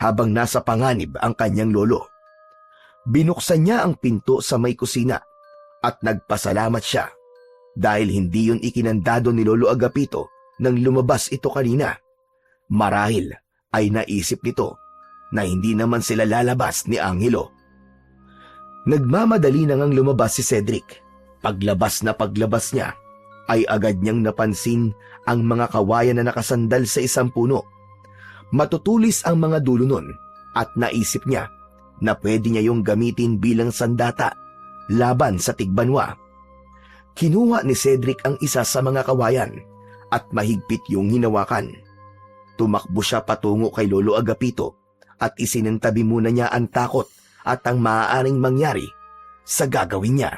A: habang nasa panganib ang kanyang lolo. Binuksan niya ang pinto sa may kusina at nagpasalamat siya dahil hindi yun ikinandado ni Lolo Agapito nang lumabas ito kanina. Marahil ay naisip nito na hindi naman sila lalabas ni Angelo. Nagmamadali na ngang lumabas si Cedric. Paglabas niya, ay agad niyang napansin ang mga kawayan na nakasandal sa isang puno. Matutulis ang mga dulo nun at naisip niya na pwede niya yung gamitin bilang sandata laban sa Tigbanwa. Kinuha ni Cedric ang isa sa mga kawayan at mahigpit yung hinawakan. Tumakbo siya patungo kay Lolo Agapito at isinantabi muna niya ang takot at ang maaaring mangyari sa gagawin niya.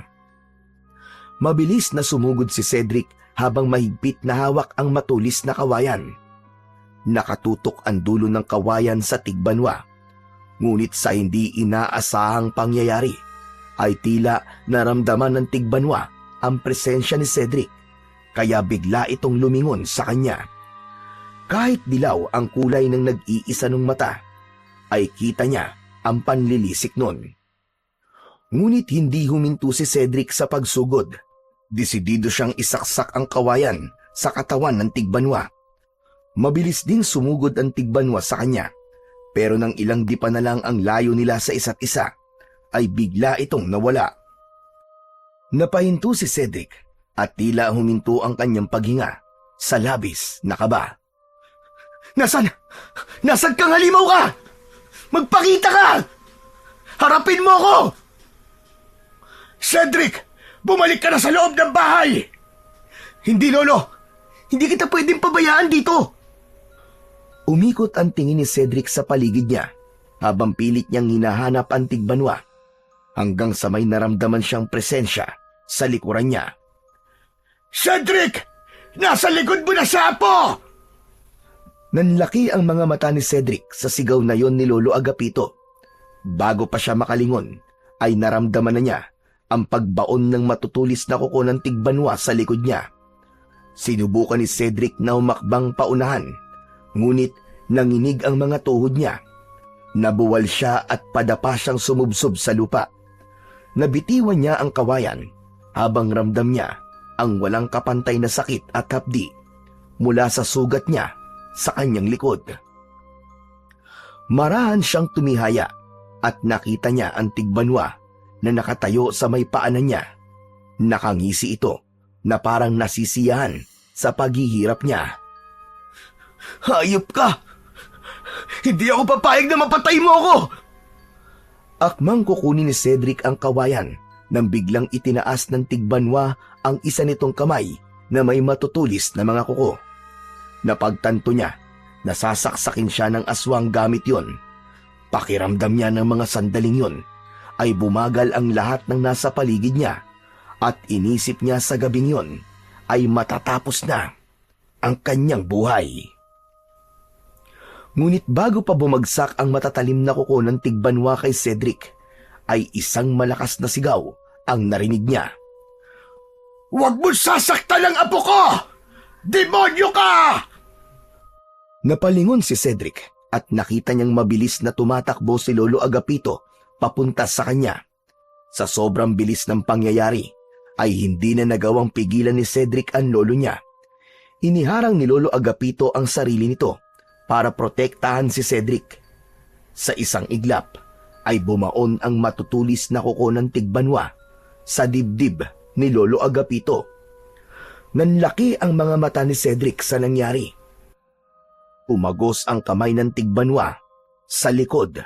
A: Mabilis na sumugod si Cedric habang mahigpit na hawak ang matulis na kawayan. Nakatutok ang dulo ng kawayan sa Tigbanwa. Ngunit sa hindi inaasahang pangyayari ay tila naramdaman ng Tigbanwa ang presensya ni Cedric, kaya bigla itong lumingon sa kanya. Kahit dilaw ang kulay ng nag-iisa ng mata, ay kita niya ang panlilisik nun. Ngunit hindi huminto si Cedric sa pagsugod. Desidido siyang isaksak ang kawayan sa katawan ng Tigbanwa. Mabilis ding sumugod ang Tigbanwa sa kanya, pero nang ilang dipa na lang ang layo nila sa isa't isa, ay bigla itong nawala. Napahinto si Cedric at tila huminto ang kanyang paghinga sa labis na kaba.
B: Nasaan? Nasaan kang halimaw ka? Magpakita ka! Harapin mo ako! Cedric! Bumalik ka na sa loob ng bahay! Hindi, Lolo! Hindi kita pwedeng pabayaan dito!
A: Umikot ang tingin ni Cedric sa paligid niya habang pilit niyang hinahanap ang Tigbanwa hanggang sa may naramdaman siyang presensya sa likuran niya.
B: Cedric! Nasa likod mo na siya po!
A: Nanlaki ang mga mata ni Cedric sa sigaw na yon ni Lolo Agapito. Bago pa siya makalingon, ay naramdaman na niya ang pagbaon ng matutulis na kuko ng Tigbanwa sa likod niya. Sinubukan ni Cedric na umakbang paunahan, ngunit nanginig ang mga tuhod niya. Nabuwal siya at padapa siyang sumubsob sa lupa. Nabitiwan niya ang kawayan habang ramdam niya ang walang kapantay na sakit at hapdi mula sa sugat niya sa kanyang likod. Marahan siyang tumihaya at nakita niya ang Tigbanwa na nakatayo sa may paanan niya. Nakangisi ito na parang nasisiyahan sa paghihirap niya.
B: Hayop ka! Hindi ako papayag na mapatay mo ako!
A: Akmang kukunin ni Cedric ang kawayan nang biglang itinaas ng Tigbanwa ang isa nitong kamay na may matutulis na mga kuko. Napagtanto niya na sasaksakin siya ng aswang gamit yon. Pakiramdam niya ng mga sandaling yon ay bumagal ang lahat ng nasa paligid niya at inisip niya sa gabing yon ay matatapos na ang kanyang buhay. Ngunit bago pa bumagsak ang matatalim na kuko ng Tigbanwa kay Cedric, ay isang malakas na sigaw ang narinig niya.
B: Huwag mo sasaktan ang apo ko! Demonyo ka!
A: Napalingon si Cedric at nakita niyang mabilis na tumatakbo si Lolo Agapito papunta sa kanya. Sa sobrang bilis ng pangyayari, ay hindi na nagawang pigilan ni Cedric ang lolo niya. Iniharang ni Lolo Agapito ang sarili nito para protektahan si Cedric. Sa isang iglap, ay bumaon ang matutulis na kuko ng Tigbanwa sa dibdib ni Lolo Agapito. Nanlaki ang mga mata ni Cedric sa nangyari. Umagos ang kamay ng Tigbanwa sa likod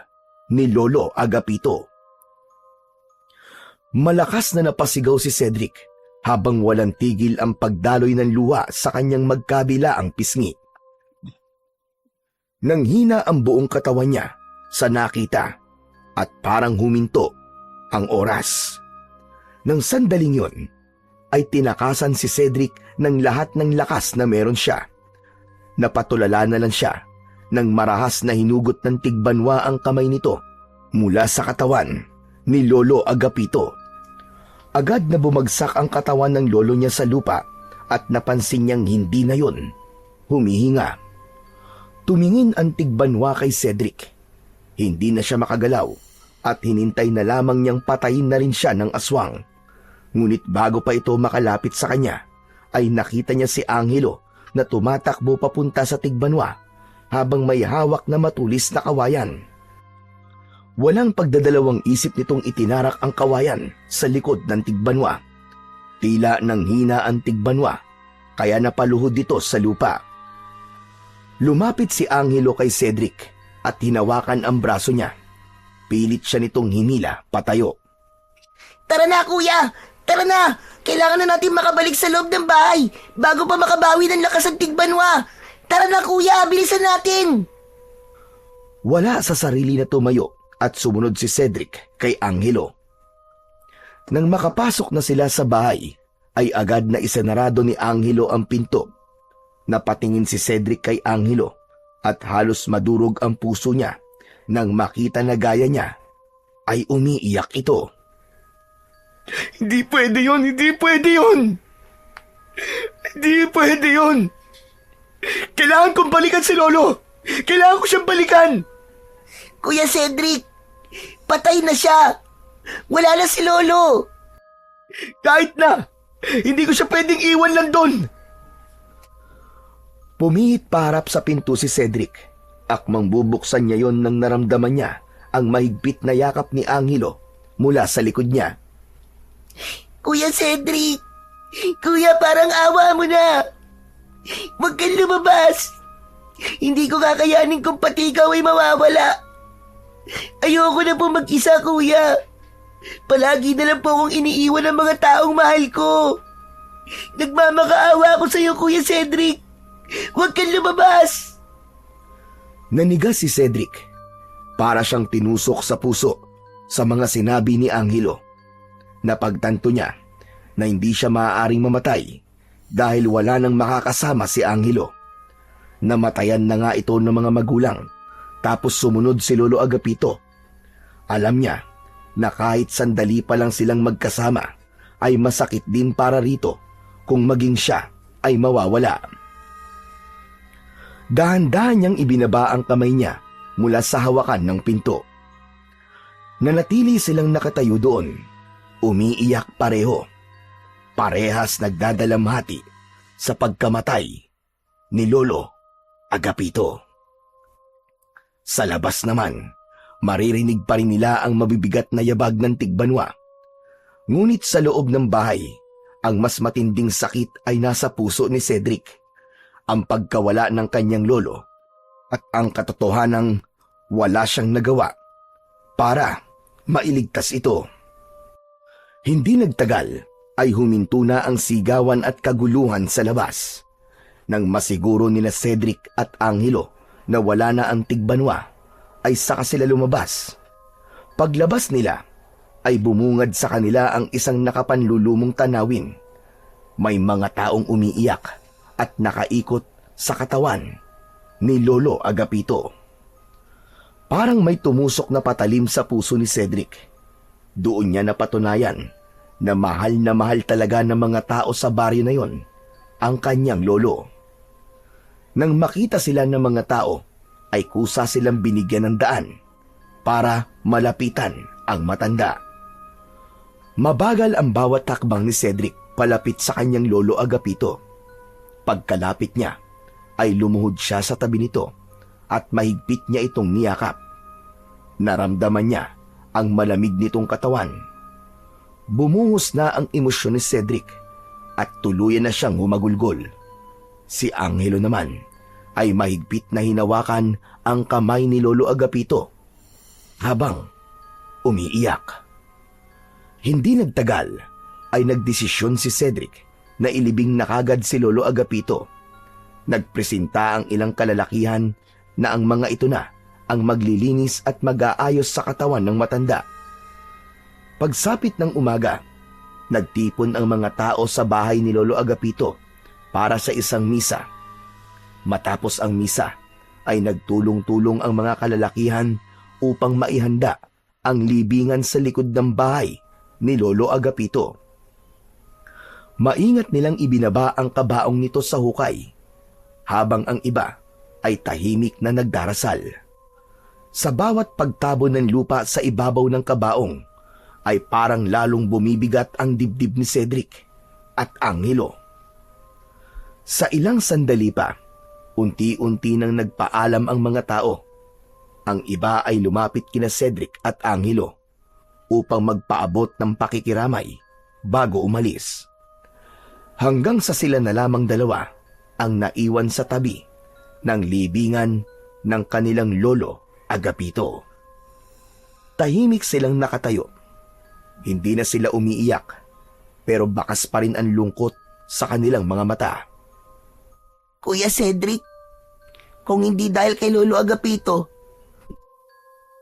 A: ni Lolo Agapito. Malakas na napasigaw si Cedric habang walang tigil ang pagdaloy ng luha sa kanyang magkabilaang pisngi. Nanghina ang buong katawan niya sa nakita at parang huminto ang oras. Nang sandaling yon, ay tinakasan si Cedric ng lahat ng lakas na meron siya. Napatulala na lang siya nang marahas na hinugot ng Tigbanwa ang kamay nito mula sa katawan ni Lolo Agapito. Agad na bumagsak ang katawan ng lolo niya sa lupa at napansin niyang hindi na yon humihinga. Tumingin ang Tigbanwa kay Cedric. Hindi na siya makagalaw at hinintay na lamang niyang patayin na rin siya ng aswang. Ngunit bago pa ito makalapit sa kanya, ay nakita niya si Angelo na tumatakbo papunta sa Tigbanwa habang may hawak na matulis na kawayan. Walang pagdadalawang isip nitong itinarak ang kawayan sa likod ng Tigbanwa. Tila nanghina ang Tigbanwa, kaya napaluhod dito sa lupa. Lumapit si Angelo kay Cedric at hinawakan ang braso niya. pilit siya nitong hinila patayo.
C: Tara na, kuya! Tara na! Kailangan na natin makabalik sa loob ng bahay bago pa makabawi ng lakas ang tigbanwa. Tara na, kuya! Bilisan natin!
A: Wala sa sarili na tumayo at sumunod si Cedric kay Angelo. Nang makapasok na sila sa bahay, ay agad na isinarado ni Angelo ang pinto. Napatingin si Cedric kay Angelo at halos madurog ang puso niya nang makita na gaya niya ay umiiyak ito.
B: Hindi pwede yun! Hindi pwede yun! Hindi pwede yun! Kailangan kong balikan si Lolo! Kailangan ko siyang balikan!
C: Kuya Cedric, patay na siya! Wala na si Lolo!
B: Kahit na! Hindi ko siya pwedeng iwan lang doon!
A: Pumihit paharap sa pinto si Cedric. Akmang bubuksan niya yon nang naramdaman niya ang mahigpit na yakap ni Angelo mula sa likod niya.
C: Kuya Cedric! Kuya, parang awa mo na! Huwag kang lumabas! Hindi ko kakayanin kung pati ikaw ay mawawala! Ayoko na po mag-isa, kuya! Palagi na lang po akong iniiwan ng mga taong mahal ko! Nagmamakaawa ako sa iyo, Kuya Cedric! Huwag kang lumabas!
A: Nanigas si Cedric. Para siyang tinusok sa puso sa mga sinabi ni Angelo. Napagtanto niya na hindi siya maaaring mamatay dahil wala nang makakasama si Angelo. Namatayan na nga ito ng mga magulang tapos sumunod si Lolo Agapito. Alam niya na kahit sandali pa lang silang magkasama ay masakit din para rito kung maging siya ay mawawala. Dahan-dahan niyang ibinaba ang kamay niya mula sa hawakan ng pinto. Nanatili silang nakatayo doon. Umiiyak pareho. Parehas nagdadalamhati sa pagkamatay ni Lolo Agapito. Sa labas naman, maririnig pa rin nila ang mabibigat na yabag ng tigbanwa. Ngunit sa loob ng bahay, ang mas matinding sakit ay nasa puso ni Cedric. Ang pagkawala ng kanyang lolo at ang katotohanang wala siyang nagawa para mailigtas ito. Hindi nagtagal ay huminto na ang sigawan at kaguluhan sa labas. Nang masiguro nila Cedric at Angelo na wala na ang tigbanwa, ay saka sila lumabas. Paglabas nila, ay bumungad sa kanila ang isang nakapanlulumong tanawin. May mga taong umiiyak at nakaikot sa katawan ni Lolo Agapito. Parang may tumusok na patalim sa puso ni Cedric. Doon niya napatunayan na mahal talaga ng mga tao sa baryo na yon ang kanyang lolo. Nang makita sila ng mga tao, ay kusa silang binigyan ng daan para malapitan ang matanda. Mabagal ang bawat takbang ni Cedric palapit sa kanyang Lolo Agapito. Pagkalapit niya, ay lumuhod siya sa tabi nito at mahigpit niya itong niyakap. Naramdaman niya ang malamig nitong katawan. Bumuhos na ang emosyon ni Cedric at tuluyan na siyang humagulgol. Si Angelo naman ay mahigpit na hinawakan ang kamay ni Lolo Agapito habang umiiyak. Hindi nagtagal ay nagdesisyon si Cedric na ilibing na kagad si Lolo Agapito. Nagpresenta ang ilang kalalakihan na ang mga ito na ang maglilinis at mag-aayos sa katawan ng matanda. Pagsapit ng umaga, nagtipon ang mga tao sa bahay ni Lolo Agapito para sa isang misa. Matapos ang misa, ay nagtulong-tulong ang mga kalalakihan upang maihanda ang libingan sa likod ng bahay ni Lolo Agapito. Maingat nilang ibinaba ang kabaong nito sa hukay, habang ang iba ay tahimik na nagdarasal. Sa bawat pagtabo ng lupa sa ibabaw ng kabaong, ay parang lalong bumibigat ang dibdib ni Cedric at Angelo. Sa ilang sandali pa, unti-unti nang nagpaalam ang mga tao. Ang iba ay lumapit kina Cedric at Angelo upang magpaabot ng pakikiramay bago umalis. Hanggang sa sila na lamang dalawa ang naiwan sa tabi ng libingan ng kanilang Lolo Agapito. Tahimik silang nakatayo. Hindi na sila umiiyak, pero bakas pa rin ang lungkot sa kanilang mga mata.
C: Kuya Cedric, kung hindi dahil kay Lolo Agapito,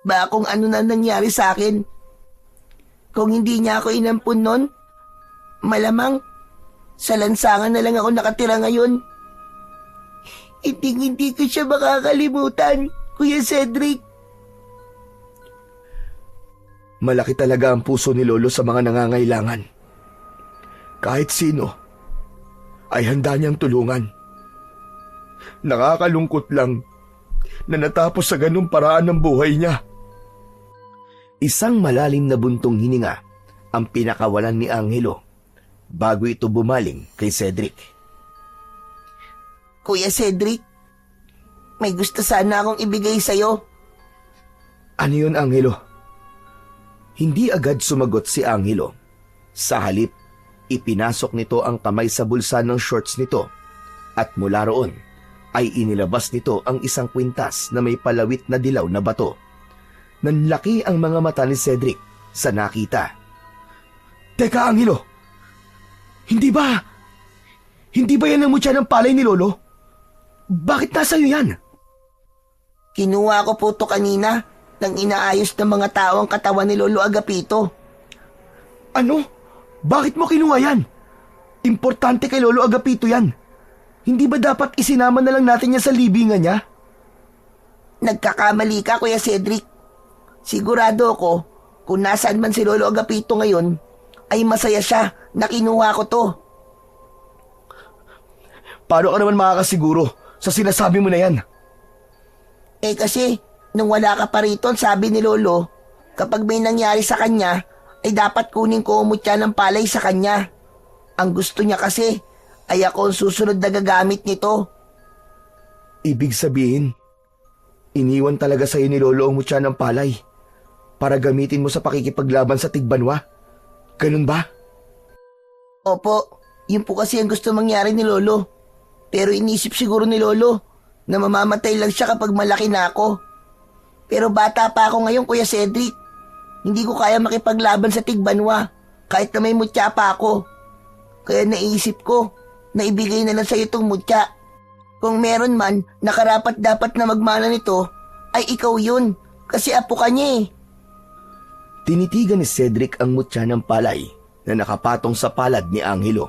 C: ba kung ano na nangyari sa akin? Kung hindi niya ako inampun nun, malamang sa lansangan na lang ako nakatira ngayon. Hindi ko siya makakalimutan, Kuya Cedric.
A: Malaki talaga ang puso ni Lolo sa mga nangangailangan. Kahit sino ay handa niyang tulungan. Nakakalungkot lang na natapos sa ganung paraan ng buhay niya. Isang malalim na buntong hininga ang pinakawalan ni Angelo bago ito bumaling kay Cedric.
C: Kuya Cedric, may gusto sana akong ibigay sa'yo.
A: Ano yun, Angelo? Hindi agad sumagot si Angelo. Sa halip, ipinasok nito ang kamay sa bulsa ng shorts nito at mula roon ay inilabas nito ang isang kwintas na may palawit na dilaw na bato. Nanlaki ang mga mata ni Cedric sa nakita. Teka, Angelo! Hindi ba yan ang mutya ng palay ni Lolo? Bakit nasa iyo yan?
C: Kinuha ko po to kanina nang inaayos ng mga tao ang katawan ni Lolo Agapito.
A: Ano? Bakit mo kinuha yan? Importante kay Lolo Agapito yan. Hindi ba dapat isinama na lang natin yan sa libingan niya?
C: Nagkakamali ka, Kuya Cedric. Sigurado ako, kung nasaan man si Lolo Agapito ngayon, ay masaya siya na kinuha ko to.
A: Paano ka naman makakasiguro sa sinasabi mo na yan?
C: Eh kasi, nung wala ka pa rito, sabi ni Lolo, kapag may nangyari sa kanya, ay dapat kunin ko umutya ng palay sa kanya. Ang gusto niya kasi, ay ako ang susunod na gagamit nito.
A: Ibig sabihin, iniwan talaga sa'yo ni Lolo ang mutya ng palay para gamitin mo sa pakikipaglaban sa Tigbanwa. Ganun ba?
C: Opo, yun po kasi ang gusto mangyari ni Lolo. Pero inisip siguro ni Lolo na mamamatay lang siya kapag malaki na ako. Pero bata pa ako ngayon, Kuya Cedric. Hindi ko kaya makipaglaban sa Tigbanwa kahit na may mutya pa ako. Kaya naisip ko na ibigay na lang sa'yo itong mutya. Kung meron man na karapat dapat na magmana nito, ay ikaw yun kasi apo ka niya eh.
A: Tinitigan ni Cedric ang mutya ng palay na nakapatong sa palad ni Angelo.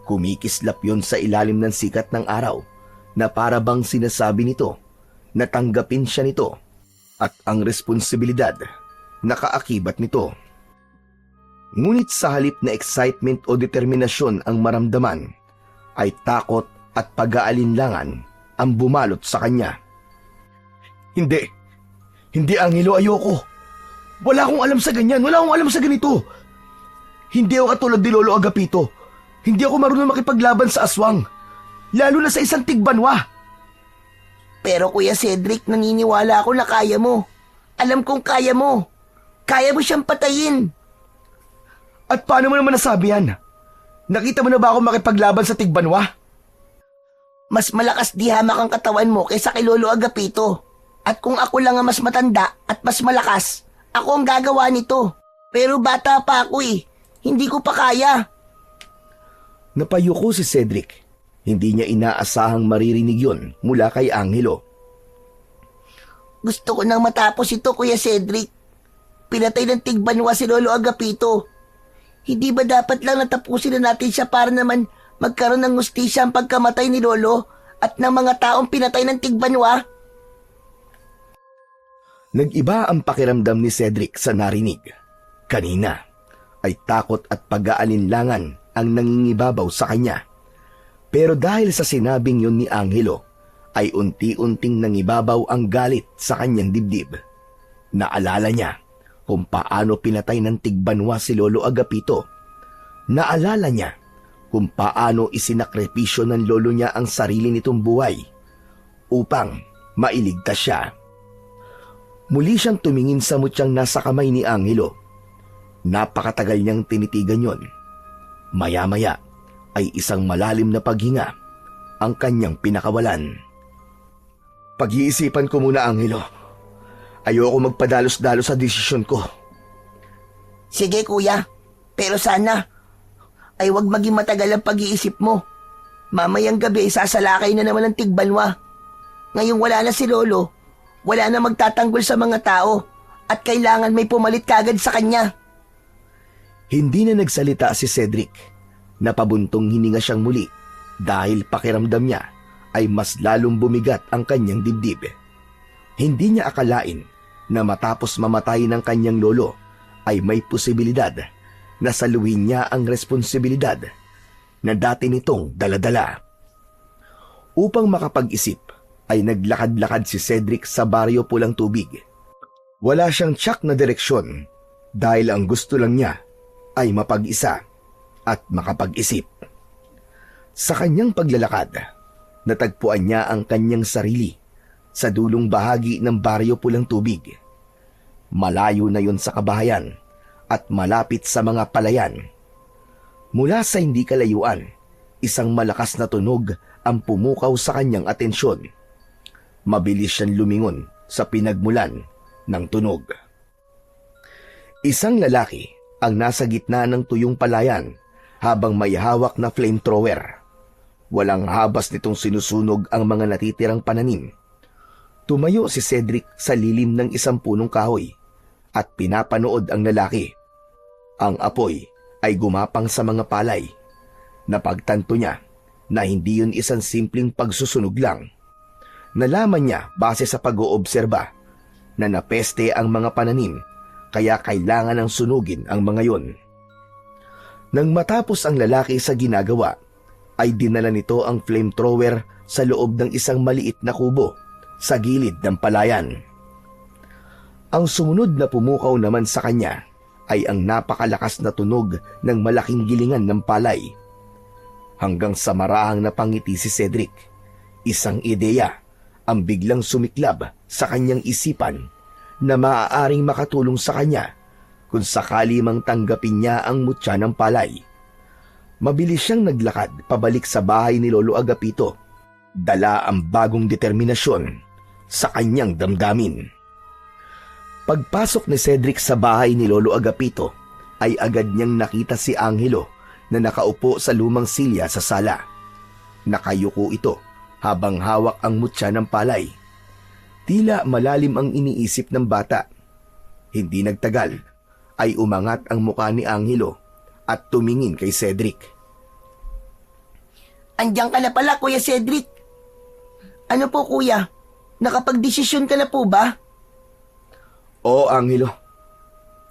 A: Kumikislap yon sa ilalim ng sikat ng araw na para bang sinasabi nito na tanggapin siya nito at ang responsibilidad nakaakibat nito. Ngunit sa halip na excitement o determinasyon ang maramdaman, ay takot at pag-aalinlangan ang bumalot sa kanya. Hindi Angelo, ayoko. Wala akong alam sa ganyan, wala akong alam sa ganito. Hindi ako katulad ni Lolo Agapito. Hindi ako marunong makipaglaban sa aswang, lalo na sa isang Tigbanwa.
C: Pero Kuya Cedric, naniniwala ako na kaya mo. Alam kong kaya mo. Kaya mo siyang patayin.
A: At paano mo naman nasabi yan? Nakita mo na ba ako makipaglaban sa Tigbanwa?
C: Mas malakas di hamak ang katawan mo kaysa kay Lolo Agapito. At kung ako lang ang mas matanda at mas malakas, ako ang gagawa nito. Pero bata pa ako eh. Hindi ko pa kaya.
A: Napayuko si Cedric. Hindi niya inaasahang maririnig yon mula kay Angelo.
C: Gusto ko nang matapos ito, Kuya Cedric. Pinatay ng Tigbanwa si Lolo Agapito. Hindi ba dapat lang natapusin na natin siya para naman magkaroon ng hustisya ang pagkamatay ni Lolo at ng mga taong pinatay ng Tigbanwa?
A: Nag-iba ang pakiramdam ni Cedric sa narinig. Kanina ay takot at pag-aalinlangan ang nangingibabaw sa kanya. Pero dahil sa sinabing yun ni Angelo, ay unti-unting nangibabaw ang galit sa kanyang dibdib. Naalala niya kung paano pinatay ng Tigbanwa si Lolo Agapito. Naalala niya kung paano isinakripisyo ng lolo niya ang sarili nitong buhay upang mailigtas siya. Muli siyang tumingin sa mutyang nasa kamay ni Angelo. Napakatagal niyang tinitigan yon. Maya-maya ay isang malalim na paghinga ang kanyang pinakawalan. Pag-iisipan ko muna, Angelo. Ayoko magpadalos-dalos sa desisyon ko.
C: Sige kuya, pero sana ay wag maging matagal ang pag-iisip mo. Mamayang gabi sasalakay na naman ng tigbanwa. Ngayong wala na si Lolo, wala na magtatanggol sa mga tao at kailangan may pumalit kagad sa kanya.
A: Hindi na nagsalita si Cedric. Napabuntong hininga siyang muli dahil pakiramdam niya ay mas lalong bumigat ang kanyang dibdib. Hindi niya akalain na matapos mamatay ng kanyang lolo ay may posibilidad na saluhin niya ang responsibilidad na dati nitong daladala. Upang makapag-isip ay naglakad-lakad si Cedric sa baryo Pulang Tubig. Wala siyang tiyak na direksyon dahil ang gusto lang niya ay mapag-isa at makapag-isip. Sa kanyang paglalakad, natagpuan niya ang kanyang sarili sa dulong bahagi ng baryo Pulang Tubig. Malayo na yon sa kabahayan at malapit sa mga palayan. Mula sa hindi kalayuan, isang malakas na tunog ang pumukaw sa kanyang atensyon. Mabilis siyang lumingon sa pinagmulan ng tunog. Isang lalaki ang nasa gitna ng tuyong palayan habang may hawak na flamethrower. Walang habas nitong sinusunog ang mga natitirang pananim. Tumayo si Cedric sa lilim ng isang punong kahoy at pinapanood ang lalaki. Ang apoy ay gumapang sa mga palay. Napagtanto niya na hindi yun isang simpleng pagsusunog lang. Nalaman niya base sa pag-oobserba na napeste ang mga pananim kaya kailangan ng sunugin ang mga yon. Nang matapos ang lalaki sa ginagawa, ay dinala nito ang flamethrower sa loob ng isang maliit na kubo sa gilid ng palayan. Ang sumunod na pumukaw naman sa kanya ay ang napakalakas na tunog ng malaking gilingan ng palay. Hanggang sa marahang napangiti si Cedric, isang ideya ang biglang sumiklab sa kanyang isipan na maaaring makatulong sa kanya kung sakali mang tanggapin niya ang mutya ng palay. Mabilis siyang naglakad pabalik sa bahay ni Lolo Agapito. Dala ang bagong determinasyon sa kanyang damdamin. Pagpasok ni Cedric sa bahay ni Lolo Agapito, ay agad niyang nakita si Angelo na nakaupo sa lumang silya sa sala. Nakayuko ito habang hawak ang mutya ng palay. Tila malalim ang iniisip ng bata. Hindi nagtagal ay umangat ang mukha ni Angelo at tumingin kay Cedric.
C: Andiyan ka na pala, Kuya Cedric. Ano po, Kuya? Nakapagdesisyon ka na po ba?
A: Oo, Angelo.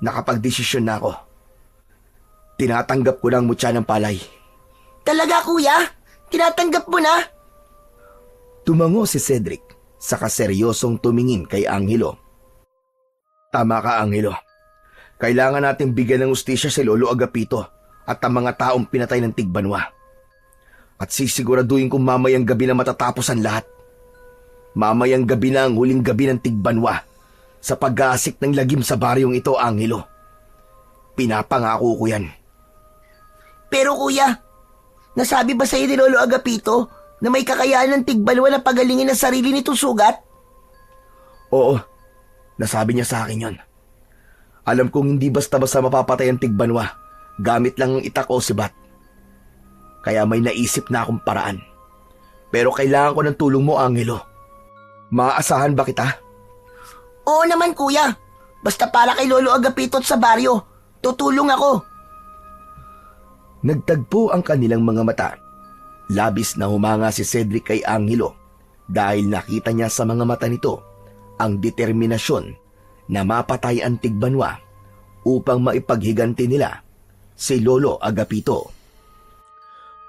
A: Nakapagdesisyon na ako. Tinatanggap ko ng mutya ng palay.
C: Talaga, Kuya? Tinatanggap mo na?
A: Tumango si Cedric sa kaseryosong tumingin kay Angelo. Tama ka, Angelo. Kailangan natin bigyan ng ustisya si Lolo Agapito at ang mga taong pinatay ng Tigbanwa. At sisiguraduhin kong mamayang gabi na matatapos ang lahat. Mamayang gabi na ang huling gabi ng Tigbanwa sa pag-aasik ng lagim sa baryong ito, Angelo. Pinapangako ko yan.
C: Pero Kuya, nasabi ba sa'yo ni Lolo Agapito na may kakayahan ng Tigbanwa na pagalingin ang sarili nitong sugat?
A: Oo, nasabi niya sa akin yon. Alam kong hindi basta-basta mapapatay ang Tigbanwa gamit lang ang itak o sibat. Kaya may naisip na akong paraan. Pero kailangan ko ng tulong mo, Angelo. Maaasahan ba kita?
C: Oo naman, Kuya. Basta para kay Lolo Agapito at sa baryo, tutulong ako.
A: Nagtagpo ang kanilang mga mata. Labis na humanga si Cedric kay Angelo dahil nakita niya sa mga mata nito ang determinasyon na mapatay ang Tigbanwa upang maipaghiganti nila si Lolo Agapito.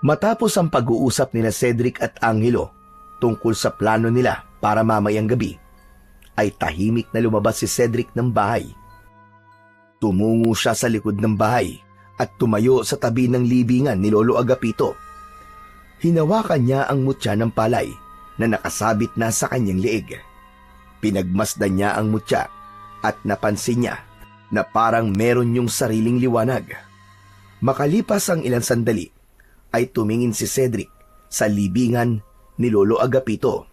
A: Matapos ang pag-uusap nila Cedric at Angelo tungkol sa plano nila para mamayang gabi, ay tahimik na lumabas si Cedric ng bahay. Tumungo siya sa likod ng bahay at tumayo sa tabi ng libingan ni Lolo Agapito. Hinawakan niya ang mutya ng palay na nakasabit na sa kanyang leeg. Pinagmasdan niya ang mutya at napansin niya na parang meron yung sariling liwanag. Makalipas ang ilang sandali, ay tumingin si Cedric sa libingan ni Lolo Agapito.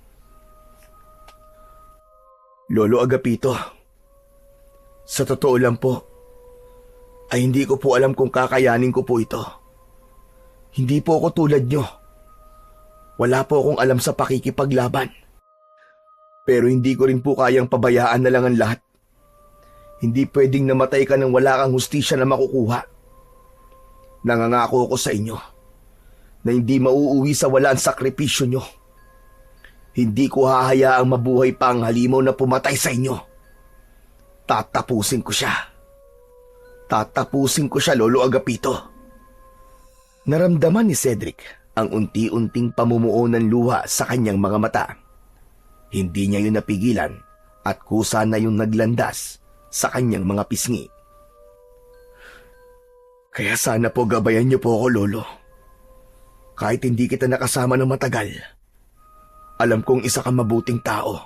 A: Lolo Agapito, Sa totoo lang po, ay hindi ko po alam kung kakayanin ko po ito. Hindi po ako tulad nyo. Wala po akong alam sa pakikipaglaban. Pero hindi ko rin po kayang pabayaan na lang ang lahat. Hindi pwedeng namatay ka nang wala kang hustisya na makukuha. Nangangako ako sa inyo na hindi mauuwi sa wala ang sakripisyo nyo. Hindi ko hahayaang mabuhay pa ang halimaw na pumatay sa inyo. Tatapusin ko siya. Tatapusin ko siya, Lolo Agapito. Naramdaman ni Cedric ang unti-unting pamumuo ng luha sa kanyang mga mata. Hindi niya yun napigilan at kusa na yung naglandas sa kanyang mga pisngi. Kaya sana po gabayan niyo po ako, Lolo. Kahit hindi kita nakasama ng matagal, alam kong isa kang mabuting tao.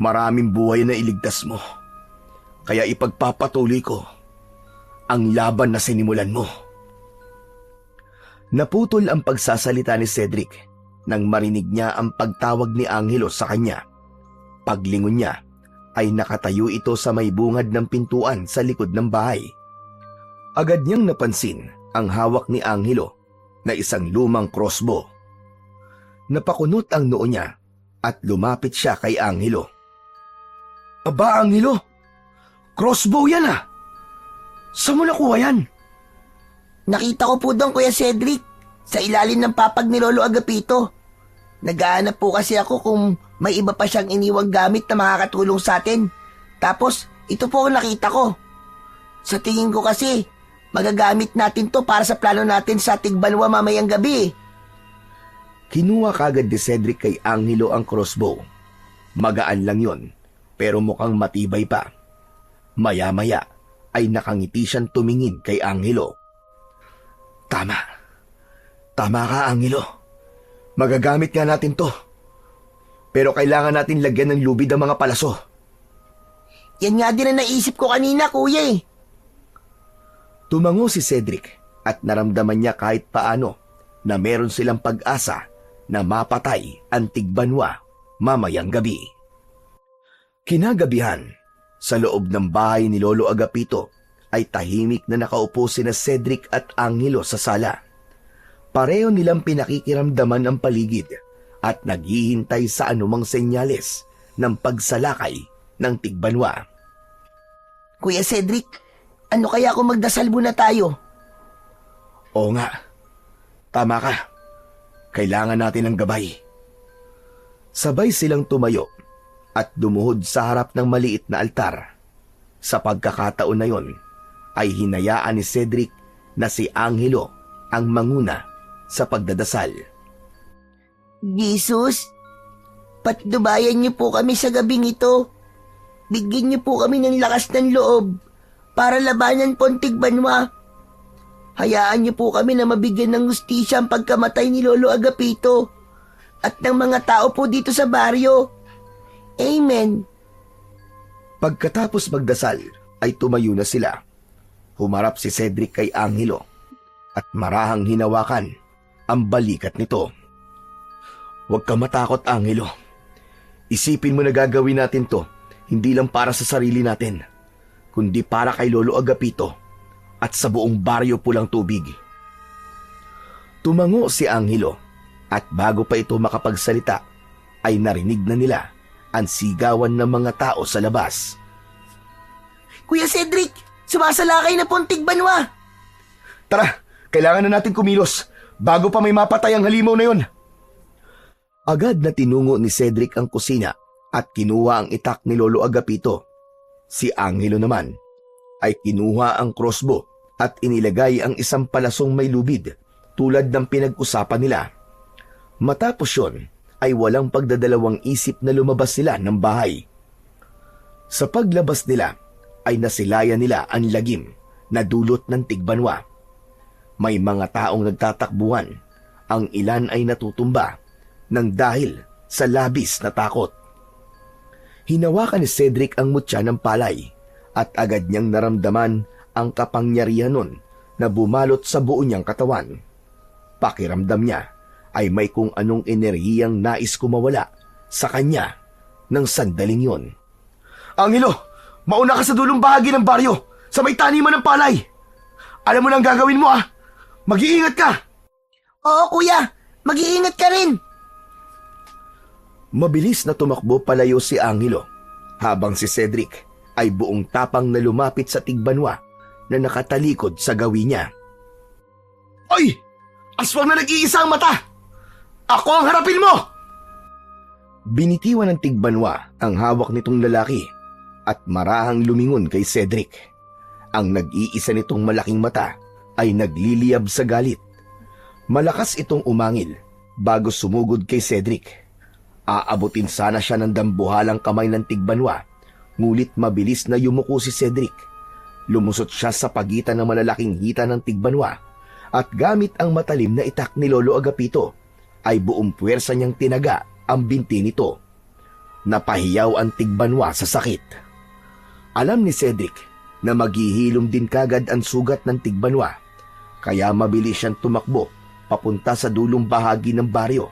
A: Maraming buhay na iligtas mo. Kaya ipagpapatuloy ko ang laban na sinimulan mo. Naputol ang pagsasalita ni Cedric nang marinig niya ang pagtawag ni Angelo sa kanya. Paglingon niya ay nakatayo ito sa may bungad ng pintuan sa likod ng bahay. Agad niyang napansin ang hawak ni Angelo na isang lumang crossbow. Napakunot ang noo niya at lumapit siya kay Angelo. Aba, Angelo! Crossbow yan ah! Saan mo nakuha yan?
C: Nakita ko po doon, Kuya Cedric, sa ilalim ng papag ni Lolo Agapito. Naghahanap po kasi ako kung may iba pa siyang iniwang gamit na makakatulong sa atin. Tapos, ito po ang nakita ko. Sa tingin ko kasi, magagamit natin to para sa plano natin sa Tigbanwa mamayang gabi.
A: Kinuha kagad ni Cedric kay Angelo ang crossbow. Magaan lang yon, pero mukhang matibay pa. Maya-maya ay nakangiti siyang tumingin kay Angelo. Tama. Tama ka, Angelo. Magagamit nga natin to. Pero kailangan natin lagyan ng lubid ang mga palaso.
C: Yan nga din ang naisip ko kanina, Kuya eh.
A: Tumango si Cedric at naramdaman niya kahit paano na meron silang pag-asa na mapatay ang Tigbanwa mamayang gabi. Kinagabihan, sa loob ng bahay ni Lolo Agapito ay tahimik na nakaupo sina Cedric at Angelo sa sala. Pareho nilang pinakikiramdaman ang paligid at naghihintay sa anumang senyales ng pagsalakay ng Tigbanwa.
C: Kuya Cedric, ano kaya kung magdasal muna tayo?
A: Oo nga, tama ka. Kailangan natin ng gabay. Sabay silang tumayo at dumuhod sa harap ng maliit na altar. Sa pagkakataon na yon, ay hinayaan ni Cedric na si Angelo ang manguna sa pagdadasal.
C: Jesus, patnubayan niyo po kami sa gabing ito. Bigyan niyo po kami ng lakas ng loob para labanan po ang Tigbanwa. Hayaan niyo po kami na mabigyan ng hustisya ang pagkamatay ni Lolo Agapito at ng mga tao po dito sa baryo. Amen.
A: Pagkatapos magdasal ay tumayo na sila. Humarap si Cedric kay Angelo at marahang hinawakan ang balikat nito. Huwag ka matakot, Angelo. Isipin mo na gagawin natin to hindi lang para sa sarili natin, kundi para kay Lolo Agapito at sa buong baryo Pulang Tubig. Tumango si Angelo at bago pa ito makapagsalita ay narinig na nila ang sigawan ng mga tao sa labas.
C: Kuya Cedric, sumasalakay na po ang Tigbanwa.
A: Tara, kailangan na natin kumilos bago pa may mapatay ang halimaw na yon. Agad na tinungo ni Cedric ang kusina at kinuha ang itak ni Lolo Agapito. Si Angelo naman ay kinuha ang crossbow at inilagay ang isang palasong may lubid tulad ng pinag-usapan nila. Matapos yon ay walang pagdadalawang isip na lumabas sila ng bahay. Sa paglabas nila ay nasilayan nila ang lagim na dulot ng Tigbanwa. May mga taong nagtatakbuhan, ang ilan ay natutumba nang dahil sa labis na takot. Hinawakan ni Cedric ang mutya ng palay at agad niyang naramdaman ang kapangyarihan nun na bumalot sa buo niyang katawan. Pakiramdam niya ay may kung anong enerhiyang nais kumawala sa kanya ng sandaling yon. Angelo, Mauna ka sa dulong bahagi ng baryo, sa may taniman ng palay. Alam mo na ang gagawin mo ah. Mag-iingat ka.
C: Oo, kuya. Mag-iingat ka rin.
A: Mabilis na tumakbo palayo si Angelo, habang si Cedric ay buong tapang na lumapit sa tigbanwa na nakatalikod sa gawi niya. Oy! Aswang na nag-iisa ang mata! Ako ang harapin mo! Binitiwan ng tigbanwa ang hawak nitong lalaki at marahang lumingon kay Cedric. Ang nag-iisa nitong malaking mata ay nagliliyab sa galit. Malakas itong umangil bago sumugod kay Cedric. Aabutin sana siya ng dambuhalang kamay ng tigbanwa, ngulit mabilis na yumuko si Cedric. Lumusot siya sa pagitan ng malalaking hita ng tigbanwa at gamit ang matalim na itak ni Lolo Agapito ay buong puwersa niyang tinaga ang binti nito. Napahiyaw ang tigbanwa sa sakit. Alam ni Cedric na maghihilom din kagad ang sugat ng tigbanwa, kaya mabilis siyang tumakbo papunta sa dulong bahagi ng baryo.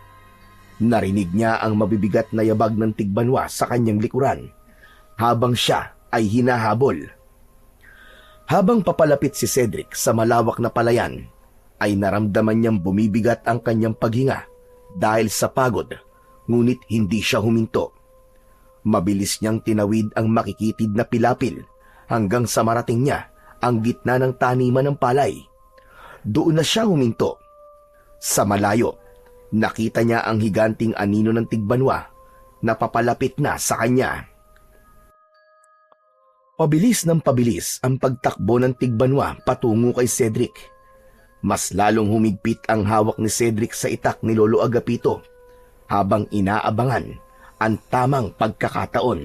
A: Narinig niya ang mabibigat na yabag ng tigbanwa sa kanyang likuran habang siya ay hinahabol. Habang papalapit si Cedric sa malawak na palayan, ay naramdaman niyang bumibigat ang kanyang paghinga dahil sa pagod, ngunit hindi siya huminto. Mabilis niyang tinawid ang makikitid na pilapil hanggang sa marating niya ang gitna ng taniman ng palay. Doon na siya huminto. Sa malayo, nakita niya ang higanting anino ng tigbanwa na papalapit na sa kanya. Pabilis ng pabilis ang pagtakbo ng tigbanwa patungo kay Cedric. Mas lalong humigpit ang hawak ni Cedric sa itak ni Lolo Agapito habang inaabangan ang tamang pagkakataon.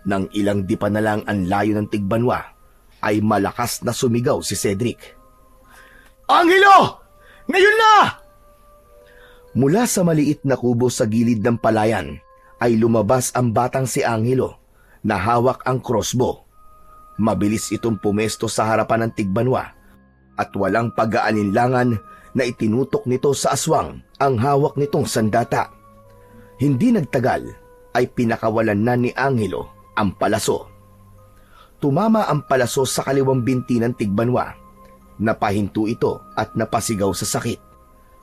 A: Nang ilang dipa na lang ang layo ng tigbanwa, ay malakas na sumigaw si Cedric. Angelo! Ngayon na! Mula sa maliit na kubo sa gilid ng palayan, ay lumabas ang batang si Angelo na hawak ang crossbow. Mabilis itong pumesto sa harapan ng tigbanwa at walang pag-aalinlangan na itinutok nito sa aswang ang hawak nitong sandata. Hindi nagtagal ay pinakawalan na ni Angelo ang palaso. Tumama ang palaso sa kaliwang binti ng tigbanwa. Napahinto ito at napasigaw sa sakit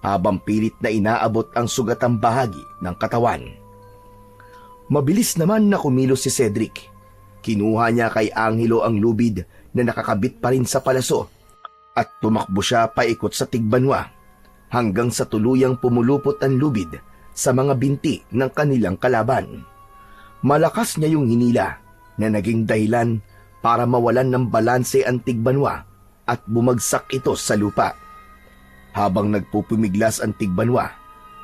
A: habang pilit na inaabot ang sugatang bahagi ng katawan. Mabilis naman na kumilos si Cedric. Kinuha niya kay Angelo ang lubid na nakakabit pa rin sa palaso at tumakbo siya paikot sa tigbanwa hanggang sa tuluyang pumulupot ang lubid sa mga binti ng kanilang kalaban. Malakas niya yung hinila na naging dahilan para mawalan ng balanse ang tigbanwa at bumagsak ito sa lupa. Habang nagpupumiglas ang tigbanwa,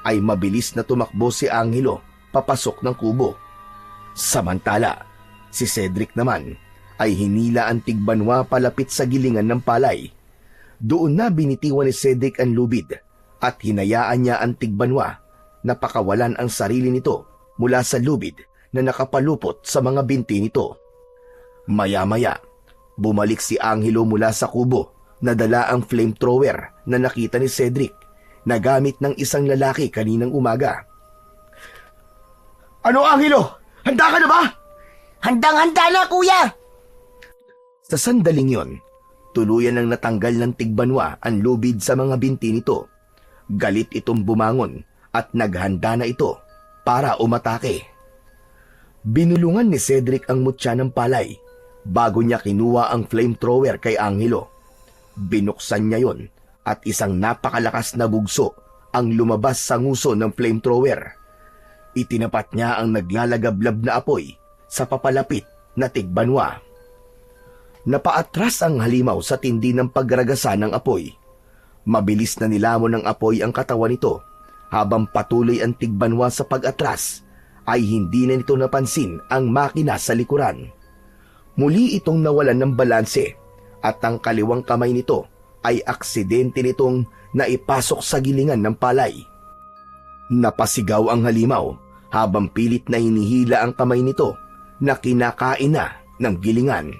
A: ay mabilis na tumakbo si Angelo papasok ng kubo. Samantala, si Cedric naman ay hinila ang tigbanwa palapit sa gilingan ng palay. Doon na binitiwan ni Cedric ang lubid at hinayaan niya ang tigbanwa na pakawalan ang sarili nito mula sa lubid na nakapalupot sa mga binti nito. Maya-maya, bumalik si Angelo mula sa kubo na dala ang flamethrower na nakita ni Cedric na gamit ng isang lalaki kaninang umaga. Ano, Angelo? Handa ka na ba?
C: Handang-handa na, kuya!
A: Sa sandaling yon, tuluyan ang natanggal ng tigbanwa ang lubid sa mga binti nito. Galit itong bumangon at naghanda na ito para umatake. Binulungan ni Cedric ang mutya ng palay bago niya kinuha ang flamethrower kay Angelo. Binuksan niya yon at isang napakalakas na bugso ang lumabas sa nguso ng flamethrower. Itinapat niya ang naglalagablab na apoy sa papalapit na tigbanwa. Napaatras ang halimaw sa tindi ng pagragasa ng apoy. Mabilis na nilamon ng apoy ang katawan nito habang patuloy ang tigbanwa sa pag-atras ay hindi na nito napansin ang makina sa likuran. Muli itong nawalan ng balanse at ang kaliwang kamay nito ay aksidente nitong naipasok sa gilingan ng palay. Napasigaw ang halimaw habang pilit na hinihila ang kamay nito na kinakain na ng gilingan.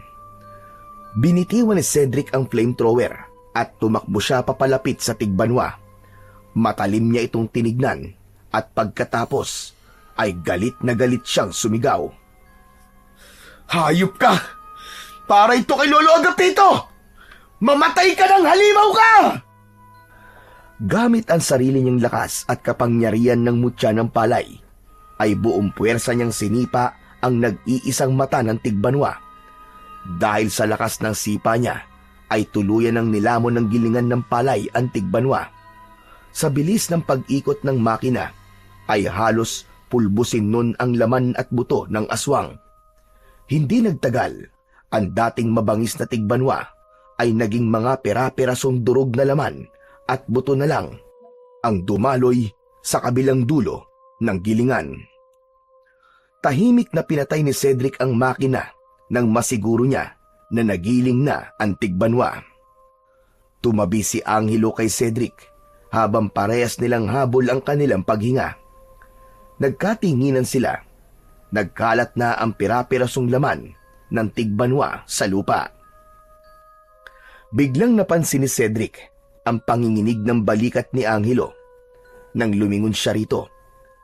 A: Binitiwan ni Cedric ang flamethrower at tumakbo siya papalapit sa tigbanwa. Matalim niya itong tinignan at pagkatapos ay galit na galit siyang sumigaw.
B: Hayop ka! Para ito kay Lolo Agapito! Mamatay ka ng halimaw ka!
A: Gamit ang sarili niyang lakas at kapangyarihan ng mutya ng palay, ay buong puwersa niyang sinipa ang nag-iisang mata ng tigbanwa. Dahil sa lakas ng sipa niya, ay tuluyan ng nilamon ng gilingan ng palay ang tigbanwa. Sa bilis ng pag-ikot ng makina, ay halos pulbusin nun ang laman at buto ng aswang. Hindi nagtagal, ang dating mabangis na tigbanwa ay naging mga pera-perasong durog na laman at buto na lang ang dumaloy sa kabilang dulo ng gilingan. Tahimik na pinatay ni Cedric ang makina nang masiguro niya na nagiling na ang tigbanwa. Tumabi si Angelo kay Cedric habang parehas nilang habol ang kanilang paghinga. Nagkatinginan sila. Nagkalat na ang pira-pirasong laman ng tigbanwa sa lupa. Biglang napansin ni Cedric ang panginginig ng balikat ni Angelo. Nang lumingon siya rito,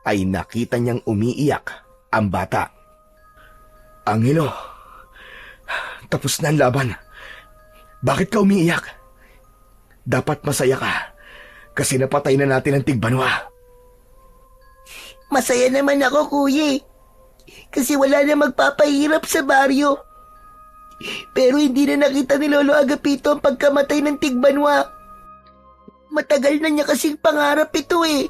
A: ay nakita niyang umiiyak ang bata.
B: Angelo, tapos na ang laban. Bakit ka umiiyak? Dapat masaya ka kasi napatay na natin ang tigbanwa.
C: Masaya naman ako, kuya. Kasi wala na magpapahirap sa baryo. Pero hindi na nakita ni Lolo Agapito ang pagkamatay ng tigbanwa. Matagal na niya kasing pangarap ito eh.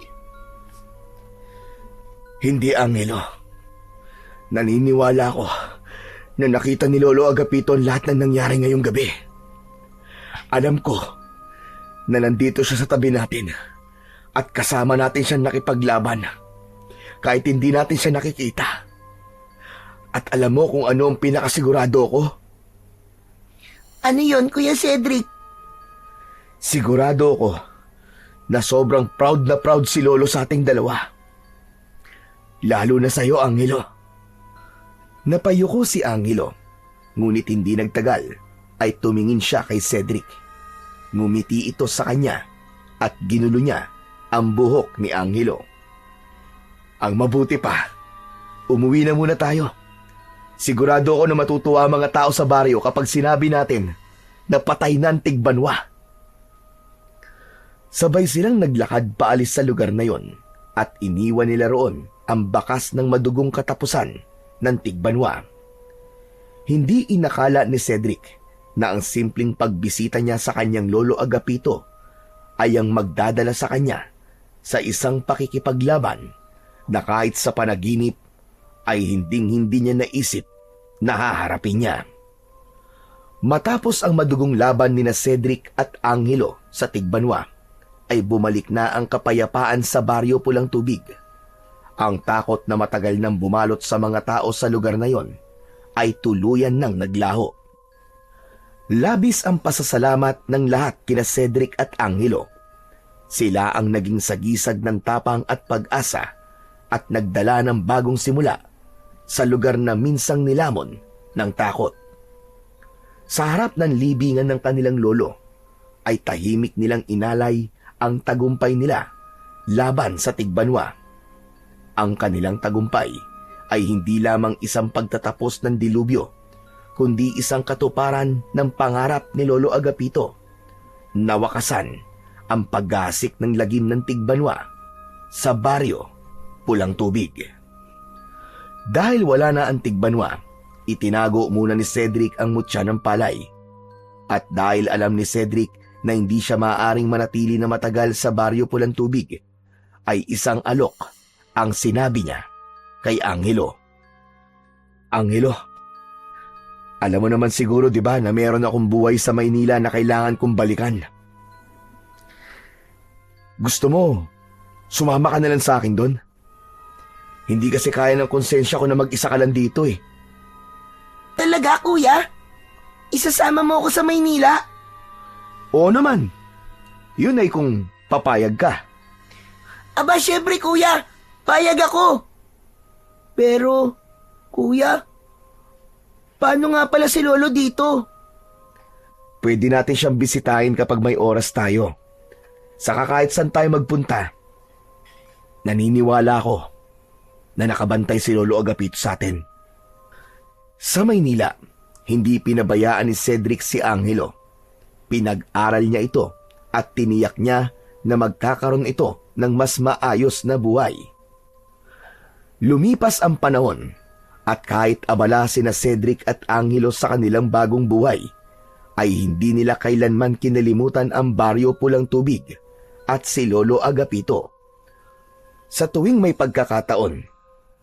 B: Hindi, Angelo. Naniniwala ako na nakita ni Lolo Agapito ang lahat ng nangyari ngayong gabi. Alam ko na nandito siya sa tabi natin at kasama natin siyang nakipaglaban kahit hindi natin siya nakikita. At alam mo kung ano ang pinakasigurado ko?
C: Ano yon, Kuya Cedric?
B: Sigurado ko na sobrang proud na proud si Lolo sa ating dalawa. Lalo na sa'yo, Angelo.
A: Napayuko si Angelo, ngunit hindi nagtagal ay tumingin siya kay Cedric. Ngumiti ito sa kanya at ginulo niya ang buhok ni Angelo.
B: Ang mabuti pa, umuwi na muna tayo. Sigurado ako na matutuwa ang mga tao sa baryo kapag sinabi natin na patay na ang tigbanwa.
A: Sabay silang naglakad paalis sa lugar na yon at iniwan nila roon ang bakas ng madugong katapusan ng tigbanwa. Hindi inakala ni Cedric na ang simpleng pagbisita niya sa kanyang lolo Agapito ay ang magdadala sa kanya sa isang pakikipaglaban na kahit sa panaginip ay hinding-hindi niya naisip na haharapin niya. Matapos ang madugong laban ni na Cedric at Angelo sa tigbanwa, ay bumalik na ang kapayapaan sa baryo Pulang Tubig. Ang takot na matagal nang bumalot sa mga tao sa lugar na yon ay tuluyan nang naglaho. Labis ang pasasalamat ng lahat kina Cedric at Angelo. Sila ang naging sagisag ng tapang at pag-asa at nagdala ng bagong simula sa lugar na minsang nilamon ng takot. Sa harap ng libingan ng kanilang lolo, ay tahimik nilang inalay ang tagumpay nila laban sa tigbanwa. Ang kanilang tagumpay ay hindi lamang isang pagtatapos ng dilubyo, kundi isang katuparan ng pangarap ni Lolo Agapito. Nawakasan ang paggasik ng lagim ng tigbanwa sa baryo Pulang Tubig. Dahil wala na ang tigbanwa, itinago muna ni Cedric ang mutya ng palay. At dahil alam ni Cedric na hindi siya maaaring manatili na matagal sa baryo Pulang Tubig, ay isang alok ang sinabi niya kay Angelo.
B: Angelo, alam mo naman siguro, di ba, na meron akong buhay sa Maynila na kailangan kong balikan. Gusto mo, sumama ka na lang sa akin doon? Hindi kasi kaya ng konsensya ko na mag-isa ka lang dito eh.
C: Talaga, kuya? Isasama mo ako sa Maynila?
B: Oo naman. Yun ay kung papayag ka.
C: Aba, syempre, kuya. Payag ako. Pero, kuya, paano nga pala si Lolo dito?
B: Pwede natin siyang bisitahin kapag may oras tayo. Saka kahit saan tayo magpunta, naniniwala ako na nakabantay si Lolo Agapito sa atin.
A: Sa Maynila, hindi pinabayaan ni Cedric si Angelo. Pinag-aral niya ito at tiniyak niya na magkakaroon ito ng mas maayos na buhay. Lumipas ang panahon at kahit abala sina Cedric at Angelo sa kanilang bagong buhay, ay hindi nila kailanman kinalimutan ang Baryo Pulang Tubig at si Lolo Agapito. Sa tuwing may pagkakataon,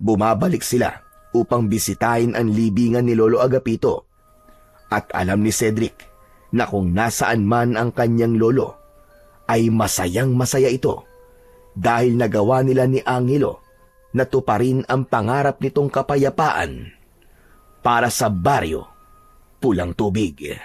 A: bumabalik sila upang bisitahin ang libingan ni Lolo Agapito. At alam ni Cedric na kung nasaan man ang kanyang lolo, ay masayang masaya ito dahil nagawa nila ni Angelo na tuparin ang pangarap nitong kapayapaan para sa Baryo Pulang Tubig.